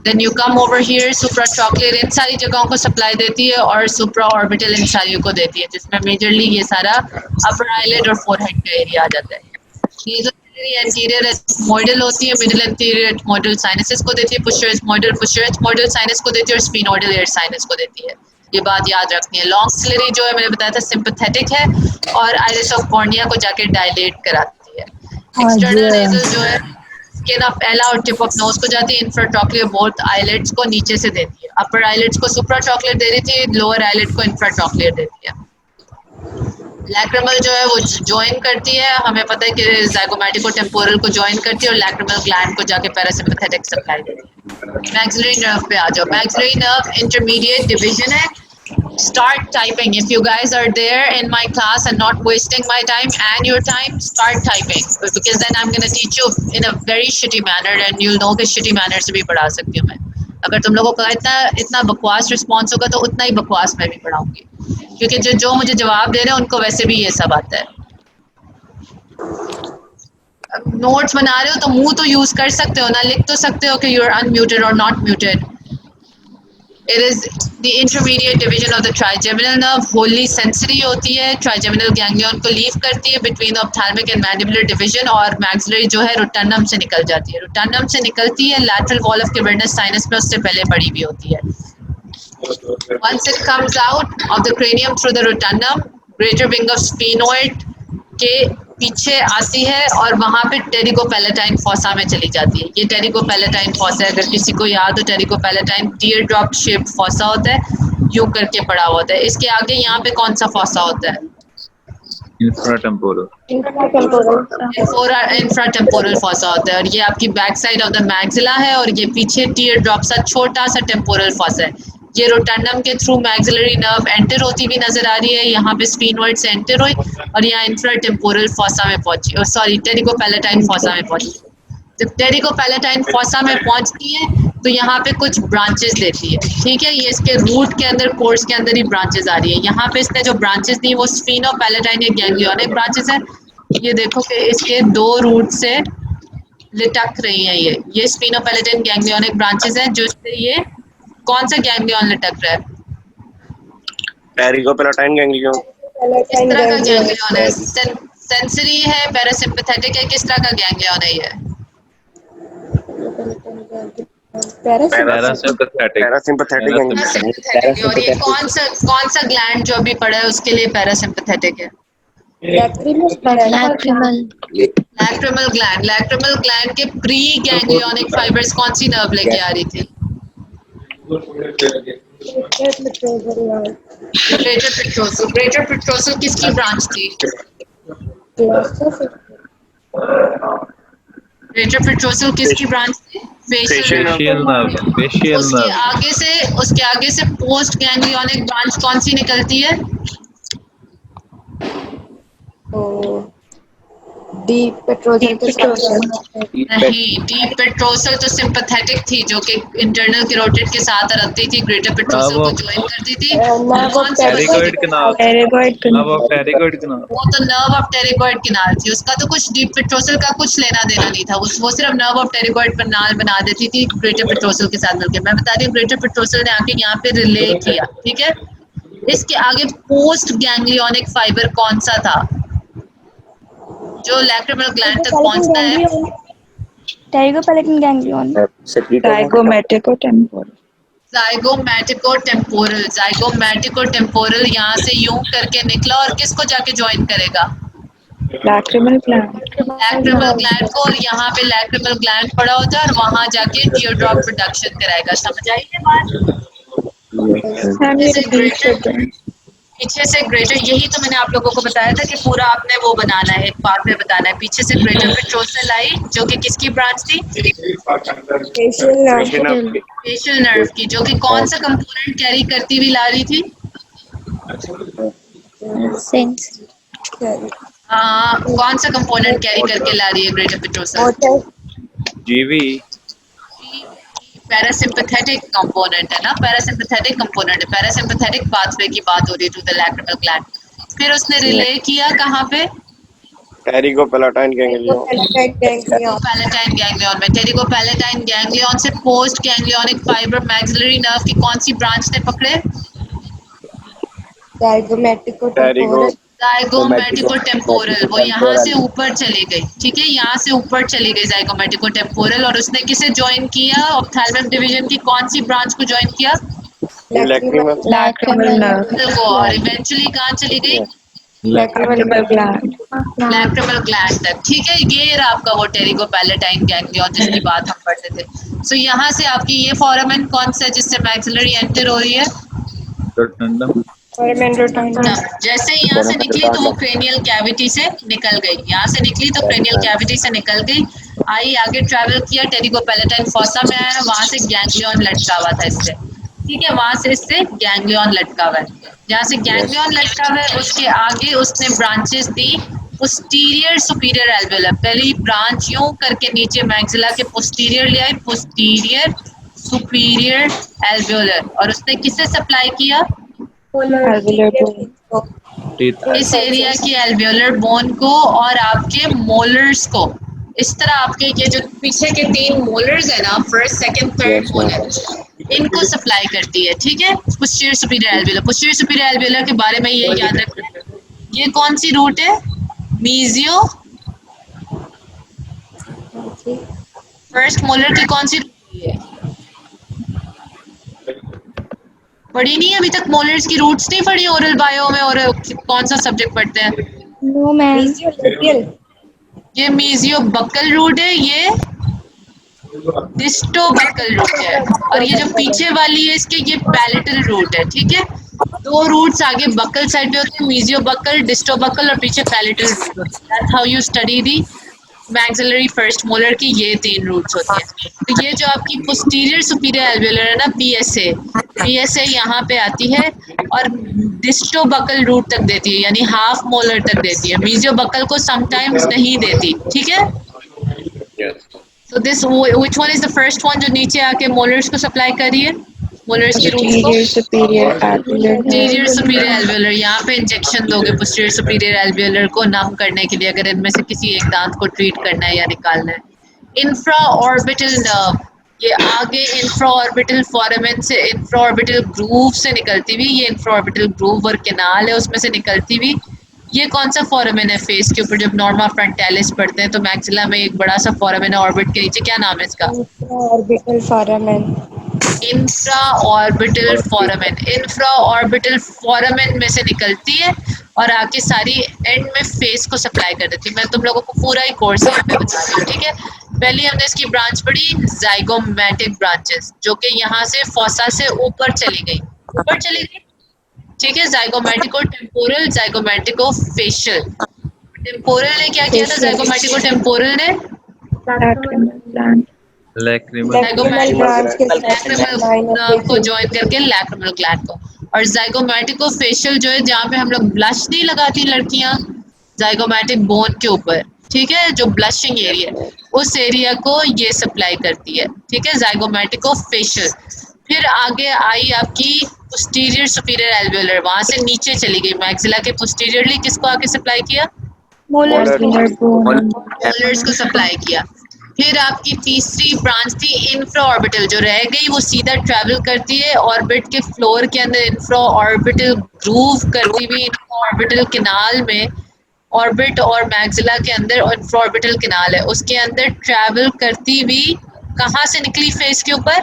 [SPEAKER 1] Then you come over here, supratrochlear इन सारी जगहों को सप्लाई देती है और सुप्राऑर्बिटल इन सारी को देती है, जिसमें मेजरली ये सारा अपर आईलिड और फोरहेड का एरिया आ जाता है। ये एंटीरियर एथमोइडल होती है, मिडिल एंटीरियर एथमोइडल साइनसेस को देती है, पुशर एथमोइडल साइनस को देती है और स्फीनोइडल एयर साइनस को देती है। ये बात याद रखनी है। लॉन्ग सिलरी जो है मैंने बताया था सिंपैथेटिक है और आइरिस ऑफ कॉर्निया को जाके डायलेट कराती है। एक्सटर्नल नेजल जो है स्किन ऑफ एला और टिप ऑफ नोज को जाती है। इंफ्राट्रॉक्लियर बोथ आईलिड्स को नीचे से देती है। अपर आईलिड्स को सुप्राट्रॉक्लियर दे रही थी, लोअर आईलिड को इंफ्राट्रॉक्लियर देती है। लैक्रिमल जो है वो ज्वाइन करती है, हमें पता है कि ज़ाइगोमेटिको-टेम्पोरल को ज्वाइन करती है और लैक्रिमल ग्लैंड को जाके पैरासिम्पैथेटिक सप्लाई देती है। मैक्सिलरी नर्व पे आ जाओ। मैक्सिलरी नर्व इंटरमीडिएट डिवीजन है। Start typing. If you guys are there in my class and not wasting my time and your time, start typing because then I'm going to teach you in a very shitty manner and you'll know कि shitty manner से भी पढ़ा सकती हूँ मैं। अगर तुम लोगों का इतना बकवास रिस्पॉन्स होगा तो उतना ही बकवास मैं भी पढ़ाऊंगी, क्योंकि जो मुझे जवाब दे रहे हैं उनको वैसे भी ये सब आता है। नोट्स बना रहे हो तो मुंह तो यूज कर सकते हो ना, लिख तो सकते हो कि यू आर अनम्यूटेड और not muted. It is the intermediate division of the trigeminal nerve, wholly sensory होती है, trigeminal ganglion को लीव करती है between the ophthalmic and mandibular division, और maxillary जो है rotundum से निकल जाती है। rotundum से निकलती है, lateral wall of cavernous sinus में उससे पहले पड़ी भी होती है। Once it comes out of the cranium through the rotundum, greater wing of sphenoid के पीछे आती है और वहाँ पे टेरिकोपैलेटाइन फॉसा में चली जाती है। ये टेरिकोपैलेटाइन फॉसा है, अगर किसी को याद हो, टेरिकोपैलेटाइन टीयर ड्रॉप शेप्ड फॉसा होता है, यूं करके पड़ा होता है। इसके आगे यहाँ पे कौन सा फॉसा होता है?
[SPEAKER 2] इंफ्राटेम्पोरल
[SPEAKER 1] इंफ्राटेम्पोरल फॉसा होता है, और ये आपकी back side of the maxilla है और ये पीछे टीयर ड्रॉप सा छोटा सा टेम्पोरल फॉसा है। ये रोटंडम के थ्रू मैक्सिलरी नर्व एंटर होती भी नजर आ रही है, यहाँ पे स्फीनोइड से एंटर हुई और यहाँ इंफ्राटेम्पोरल फॉसा में पहुंची, और सॉरी टेरिकोपैलेटाइन फॉसा में पहुंची। जब टेरिकोपैलेटाइन फॉसा में पहुंचती है तो यहाँ पे कुछ ब्रांचेस देती है, ठीक है। ये इसके रूट के अंदर, कोर्स के अंदर ही ब्रांचेस आ रही है। यहाँ पे इसने जो ब्रांचेस दी वो स्फीनोपैलेटाइन या गैंग्लियोनिक ब्रांचेस है। ये देखो कि इसके दो रूट से लिटक रही है, ये स्फीनोपैलेटाइन गैंग्लियोनिक ब्रांचेस है, जो इससे ये कौन सा गैंग्लियन लटक रहा है?
[SPEAKER 4] टेरिकोपैलेटाइन गैंग्लियन।
[SPEAKER 1] किस तरह का गैंग्लियन है? सेंसरी है, पैरासिम्पैथेटिक है, किस तरह का गैंग्लियन है ये?
[SPEAKER 2] Parasympathetic
[SPEAKER 1] ganglion. और ये कौन सा ग्लैंड जो अभी पड़ा है उसके लिए पैरासिम्पैथेटिक है? Lacrimal gland. लैक्रिमल ग्लैंड के प्री गैंग्लियोनिक फाइबर्स कौन सी नर्व लेके आ रही थी? ग्रेटर पेट्रोसल किसकी ब्रांच थी? ग्रेटर पेट्रोसल किसकी ब्रांच थी? Facial nerve. उसके आगे से पोस्ट गैंग्लियोनिक ब्रांच कौन सी निकलती है?
[SPEAKER 3] डीप पेट्रोसल
[SPEAKER 1] नहीं, डीप पेट्रोसल तो सिंपैथेटिक थी, जो कि इंटरनल कैरोटिड के साथ रखती थी, ग्रेटर पेट्रोसल को ज्वाइन करती थी।
[SPEAKER 2] Pterygoid canal.
[SPEAKER 1] वो तो नर्व ऑफ टेरिगॉइड कैनाल थी, उसका तो कुछ डीप पेट्रोसल का कुछ लेना देना नहीं था। वो सिर्फ नर्व ऑफ टेरिगॉइड कैनाल बना देती थी ग्रेटर पेट्रोसल के साथ मिलकर। मैं बता रही हूँ ग्रेटर पेट्रोसल ने आके यहाँ पे रिले किया, ठीक है। इसके आगे पोस्ट गैंग्लियोनिक फाइबर कौन सा था जो लैक्रिमल ग्लैंड तक पहुंचता है?
[SPEAKER 3] टेरिकोपैलेटाइन गैंग्लियन।
[SPEAKER 1] ज़ाइगोमेटिको-टेम्पोरल यहाँ से यूं करके निकला और किसको जाके ज्वाइन करेगा?
[SPEAKER 3] लैक्रिमल
[SPEAKER 1] ग्लैंड को, और यहाँ पे लैक्रिमल ग्लैंड पड़ा होता है और वहां जाके टीयर ड्रॉप प्रोडक्शन कराएगा। समझ आई ये बात? पीछे से ग्रेटर, यही तो मैंने आप लोगों को बताया था कि पूरा आपने वो बनाना है, एक पार्ट में बताना है। पीछे से ग्रेटर पेट्रोसल आई जो कि किसकी ब्रांच थी?
[SPEAKER 3] Facial nerve.
[SPEAKER 1] फेशियल नर्व की, जो कि कौन सा कंपोनेंट कैरी करती हुई ला रही थी?
[SPEAKER 3] सेंस।
[SPEAKER 1] कौन सा कंपोनेंट कैरी करके ला रही है ग्रेटर पेट्रोसल?
[SPEAKER 2] जीवी।
[SPEAKER 1] पैरासिम्पैथेटिक कंपोनेंट है ना, पैरासिम्पैथेटिक कंपोनेंट है, पैरासिम्पैथेटिक पाथवे की बात हो रही है टू द लैक्रिमल ग्लैंड। फिर उसने रिले किया कहाँ पे?
[SPEAKER 5] टेरिगोपैलेटाइन गैंग्लियन।
[SPEAKER 1] टेरिगोपैलेटाइन गैंग्लियन में। टेरिगोपैलेटाइन गैंग्लियन से post ganglionic fibre maxillary nerve की कौन सी ब्रांच ने पकड़े?
[SPEAKER 5] Pterygo
[SPEAKER 1] जाइगोमेटिको temporal. वो यहाँ से ऊपर चली गई, ठीक है, यहाँ से ऊपर चली गई जाइगोमेटिको टेम्पोरल। और उसने किसे ज्वाइन किया? ऑप्थेल्मिक डिवीजन की कौन सी ब्रांच को ज्वाइन किया?
[SPEAKER 3] Lacrimal nerve.
[SPEAKER 1] और इवेंचुअली कहाँ चली गई?
[SPEAKER 3] Lacrimal gland.
[SPEAKER 1] लैक्रिमल ग्लैंड तक, ठीक है। ये रहा आपका वो टेरिगोपैलेटाइन गैंग्लियन जिसकी बात हम पढ़ते थे। सो यहाँ से आपकी ये फोरामेन कौन सा है जिससे मैक्सिलरी एंटर हो रही है?
[SPEAKER 2] रोटंडम।
[SPEAKER 1] जैसे ही यहाँ से निकली तो वो क्रेनियल कैविटी से निकल गई, यहाँ से निकली तो क्रेनियल कैविटी से निकल गई। आई आगे ट्रैवल किया, टेरिगोपैलेटाइन फॉसा में आया, वहां से गैंग्लियन लटका हुआ था इससे, ठीक है, वहां से इससे गैंग्लियन लटका हुआ है। जहाँ से गैंग्लियन लटका हुआ है उसके आगे उसने ब्रांचेस दी पोस्टीरियर सुपीरियर एल्वेलर। पहली ब्रांच यूं करके नीचे मैक्सिला के पोस्टीरियर ले आई, पोस्टीरियर सुपीरियर एल्वेलर। और उसने किसे सप्लाई किया? इस एरिया की एल्वेओलर बोन को और आपके मोलर्स को। इस तरह आपके ये जो पीछे के 3 मोलर्स है ना, फर्स्ट सेकंड थर्ड मोलर, इनको सप्लाई करती है, ठीक है, पोस्टीरियर सुपीरियर एल्वेओलर। पोस्टीरियर सुपीरियर एल्वेओलर के बारे में ये याद रखना, ये कौन सी रूट है? मीजियो फर्स्ट मोलर की कौन सी रूट है? पढ़ी नहीं अभी तक? मोलर्स की रूट्स नहीं पढ़ी ओरल बायो में? और कौन सा सब्जेक्ट पढ़ते हैं?
[SPEAKER 3] No ma'am.
[SPEAKER 1] ये मीजियो बक्कल रूट है, ये डिस्टो बक्कल रूट है। और ये जो पीछे वाली है इसके, ये पैलेटल रूट है, ठीक है। 2 रूट्स आगे बक्कल साइड पे होते हैं, मीजियो बक्कल, डिस्टो बक्कल, और पीछे palatal root. That's how you study the maxillary first molar की, ये 3 रूट्स होती हैं। तो ये जो आपकी पोस्टीरियर सुपीरियर एल्वेओलर है ना, पीएसए यहाँ पे आती है और डिस्टो बकल रूट तक देती है, यानी हाफ मोलर तक देती है। मीजियो बकल को समटाइम्स नहीं देती, ठीक है। So this which one is the first one जो नीचे आके मोलर्स को सप्लाई कर रही है, मोलर्स की रूट्स को? Posterior superior एल्वेओलर। यहाँ पे इंजेक्शन दोगे पोस्टीरियर सुपीरियर एल्वेओलर को नम करने के लिए, अगर इनमें से किसी एक दांत को ट्रीट करना है या निकालना है। इंफ्रा ऑर्बिटल नर्व, ये आगे इंफ्रा ऑर्बिटल फोरामेन से, इंफ्रा ऑर्बिटल ग्रूव से निकलती हुई, ये इंफ्रा ऑर्बिटल ग्रूव और कैनाल है उसमें से निकलती हुई। ये कौन सा फोरामेन है फेस के ऊपर? जब नॉर्मा फ्रंटालिस पढ़ते हैं तो मैक्सिला में एक बड़ा सा फोरामेन है ऑर्बिट के नीचे, क्या नाम है इसका?
[SPEAKER 3] Orbital foramen.
[SPEAKER 1] Infra orbital foramen. Infra orbital foramen में से निकलती है और आके सारी एंड में फेस को सप्लाई कर देती है। मैं तुम लोगों को पूरा ही कोर्स यहाँ पे बता रही हूँ, ठीक है। पहले हमने इसकी ब्रांच पढ़ी जाइगोमेटिक ब्रांचेस, जो कि यहाँ से फॉसा से ऊपर चली गई, ठीक है। जाइगोमेटिको टेम्पोरल, जाइगोमेटिको फेशियल। टेम्पोरल ने क्या किया था? जाइगोमेटिको टेम्पोरल ने
[SPEAKER 2] लैक्रिमल
[SPEAKER 1] को ज्वाइन करके लैक्रिमल ग्लैंड को। और जाइगोमेटिको फेशियल जो है, जहाँ पे हम लोग ब्लश नहीं लगाती लड़कियां जाइगोमेटिक बोन के ऊपर, ठीक है, जो ब्लशिंग एरिया, उस एरिया को ये सप्लाई करती है, ठीक है, जाइगोमेटिको फेशियल। फिर आगे आई आपकी पोस्टीरियर सुपीरियर एल्वेओलर, वहां से नीचे चली गई मैक्सिला के पोस्टीरियरली, किसको आके सप्लाई किया? मोलर्स को सप्लाई किया। फिर आपकी तीसरी ब्रांच थी इंफ्रा ऑर्बिटल, जो रह गई वो सीधा ट्रैवल करती है ऑर्बिट के फ्लोर के अंदर, इंफ्रा ऑर्बिटल ग्रूव करती हुई इंफ्रा ऑर्बिटल कैनाल में। ऑर्बिट और मैक्सिला के अंदर इंफ्रा ऑर्बिटल कैनाल है, उसके अंदर ट्रैवल करती हुई कहाँ से निकली फेस के ऊपर?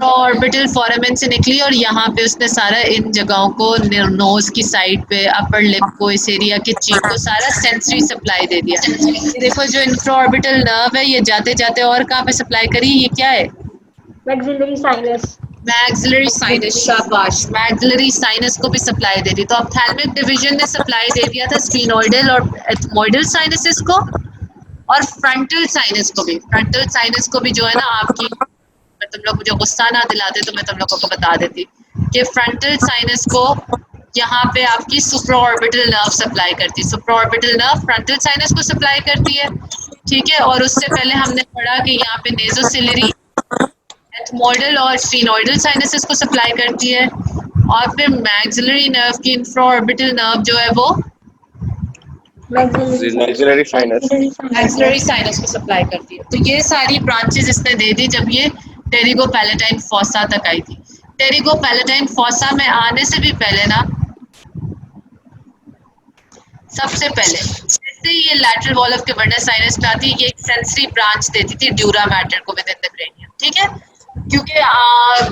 [SPEAKER 1] ऑर्बिटल फोरामेन से निकली। और यहाँ पे उसने सारा इन जगहों को, नोज की साइड पे, अपर लिप को, इस एरिया के चीफ को सारा सेंसरी सप्लाई दे दिया। देखो जो इंफ्रा ऑर्बिटल नर्व है, ये जाते जाते और कहाँ पे सप्लाई करी? ये क्या है?
[SPEAKER 6] Maxillary sinus.
[SPEAKER 1] मैक्सिलरी साइनस, शाबाश, मैक्सिलरी साइनस को भी सप्लाई दे दी। तो ऑप्थेल्मिक डिवीजन ने सप्लाई दे दिया था स्फीनोइडल और एथमोइडल साइनसेस को, और फ्रंटल साइनस को भी। फ्रंटल साइनस को भी जो है ना आपकी, तुम लोग मुझे गुस्सा ना दिलाते तो मैं तुम लोगों को बता देती कि फ्रंटल साइनस को यहाँ पे आपकी सुप्राऑर्बिटल नर्व सप्लाई करती है। सुप्राऑर्बिटल नर्व फ्रंटल साइनस को सप्लाई करती है, ठीक है। और उससे पहले हमने पढ़ा कि यहाँ पे नेजोसिलरी, एथमोइडल और स्फीनोइडल साइनसेस को सप्लाई करती है। और फिर मैक्सिलरी नर्व की इंफ्राऑर्बिटल नर्व जो है वो
[SPEAKER 5] Maxillary sinus.
[SPEAKER 1] मैक्सिलरी साइनस को सप्लाई करती है। तो ये सारी ब्रांचेस इसने दे दी जब ये टेरिगोपैलेटाइन फॉसा तक आई थी। टेरिगोपैलेटाइन फॉसा में आने से भी पहले ना, सबसे पहले जैसे ये lateral wall of cavernous sinus पे आती है, ये एक सेंसरी ब्रांच देती थी ड्यूरा मैटर को विद इन द क्रेनियम, ठीक है। क्योंकि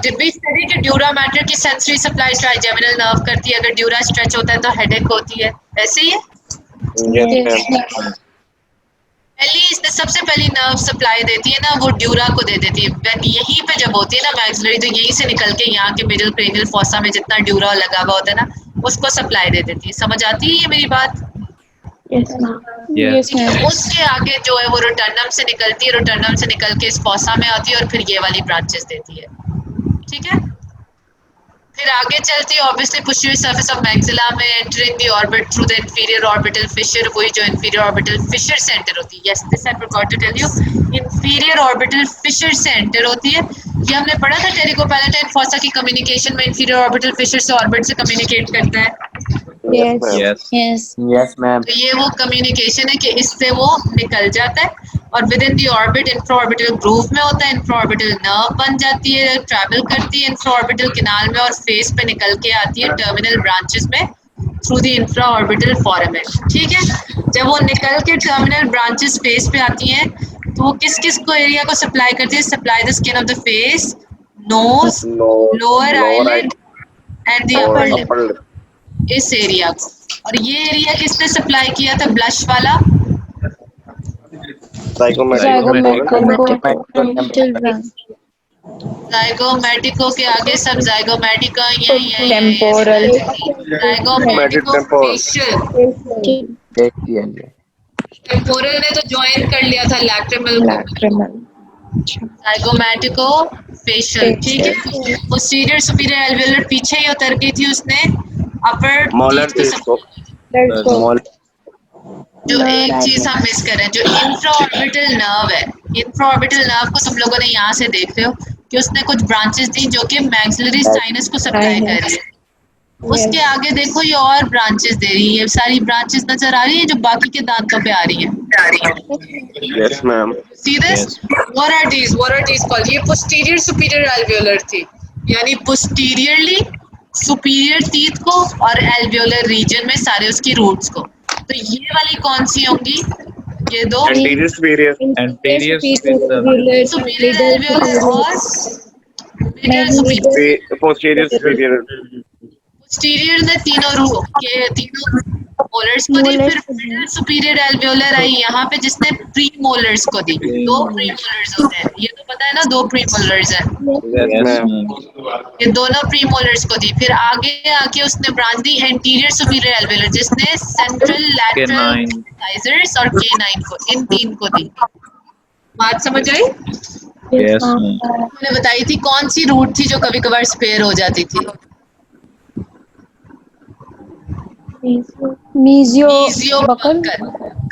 [SPEAKER 1] डिड वी स्टडी कि ड्यूरा मैटर की सेंसरी सप्लाई ट्राइजेमिनल नर्व करती है, अगर ड्यूरा स्ट्रेच होता है तो हेडेक होती है, ऐसे ही है।
[SPEAKER 5] Yes, ma'am.
[SPEAKER 1] पहली इसने सबसे पहली नर्व सप्लाई देती है ना, वो ड्यूरा को दे देती है। व्हेन यहीं पे जब होती है ना मैक्सिलरी, तो यहीं से निकल के यहाँ के मिडिल क्रेनियल फॉसा में जितना ड्यूरा लगा हुआ होता है ना, उसको सप्लाई दे देती है। समझ आती है ये मेरी बात?
[SPEAKER 2] Yes.
[SPEAKER 1] उसके आगे जो है वो रोटर्नम से निकलती है, रोटर्नम से निकल के इस फॉसा में आती है और फिर ये वाली ब्रांचेस देती है, ठीक है। फिर आगे चलती है obviously posterior surface of maxilla में entering the orbit through the inferior orbital fissure, वही जो इंफीरियर ऑर्बिटल फिशर से एंटर होती है। Yes, this I forgot to tell you, inferior orbital fissure से एंटर होती है। ये हमने पढ़ा था टेरिगोपैलेटाइन फॉसा की कम्युनिकेशन में इंफीरियर ऑर्बिटल फिशर से ऑर्बिट से कम्युनिकेट करता है,
[SPEAKER 3] Yes.
[SPEAKER 2] Yes.
[SPEAKER 3] Yes.
[SPEAKER 4] Yes, ma'am.
[SPEAKER 1] तो ये वो कम्युनिकेशन है कि इससे वो निकल जाता है और within the orbit infraorbital groove में होता है, इंफ्राऑर्बिटल नर्व बन जाती है, ट्रैवल करती है इंफ्राऑर्बिटल कैनाल में और फेस पे निकल के आती है टर्मिनल ब्रांचेस में थ्रू दी इंफ्राऑर्बिटल फोरामेन, ठीक है। जब वो निकल के टर्मिनल ब्रांचेस फेस पे आती हैं तो वो किस किस को एरिया को सप्लाई करती है? Supply the skin of the face, nose, lower eyelid and the upper lip,
[SPEAKER 5] Upper
[SPEAKER 1] इस एरिया को। और ये एरिया किसने सप्लाई किया था ब्लश वाला? जाइगोमेटिको के आगे सब जाइगोमेटिका
[SPEAKER 3] Temporal.
[SPEAKER 1] जाइगोमेटिको फेशियल। टेम्पोरल ने तो ज्वाइन कर लिया था लैक्रिमल को।
[SPEAKER 3] Lacrimal.
[SPEAKER 1] जाइगोमेटिको फेशियल, ठीक है। पोस्टीरियर सुपीरियर एल्वियोलर पीछे ही उतर गई थी, उसने अपर
[SPEAKER 5] molar telescope.
[SPEAKER 3] Let's go.
[SPEAKER 1] जो एक चीज हम मिस कर रहे हैं, जो इंफ्राऑर्बिटल नर्व है, इंफ्राऑर्बिटल नर्व को सब लोगों ने यहाँ से देख रहे हो कि उसने कुछ ब्रांचेस दी जो कि मैक्सिलरी साइनस को सप्लाई कर रही है। उसके आगे देखो ये और ब्रांचेस दे रही है, सारी ब्रांचेस नजर आ रही है जो बाकी के दांतों पे आ रही है।
[SPEAKER 5] Yes, ma'am.
[SPEAKER 1] See this? What are these? What are these called? ये posterior superior alveolar थी, यानी posteriorly superior teeth को और alveolar region में सारे उसकी roots को। तो ये वाली कौन सी होंगी? ये दो
[SPEAKER 5] Anterior superior.
[SPEAKER 2] Anterior
[SPEAKER 1] superior alveolar और middle superior।
[SPEAKER 5] Posterior superior.
[SPEAKER 1] Posterior ने तीनों मोलर्स को दी, फिर मिडिल सुपीरियर एल्वियोलर आई यहाँ पे जिसने प्री मोलर्स को दी। दो प्री मोलर्स होते हैं, ये तो पता है ना, दो प्री मोलर्स हैं,
[SPEAKER 5] Yes, ma'am.
[SPEAKER 1] ये दोनों प्री मोलर्स को दी। फिर आगे आके उसने ब्रांच दी एंटीरियर सुपीरियर एल्वियोलर जिसने सेंट्रल लैटरल इंसाइजर्स और K9 को, इन तीन को दी। बात समझ आई?
[SPEAKER 2] Yes.
[SPEAKER 1] मैंने बताई थी कौन सी रूट थी जो कभी कभार स्पेयर हो जाती थी?
[SPEAKER 3] Mesio
[SPEAKER 1] मीजियो buckle.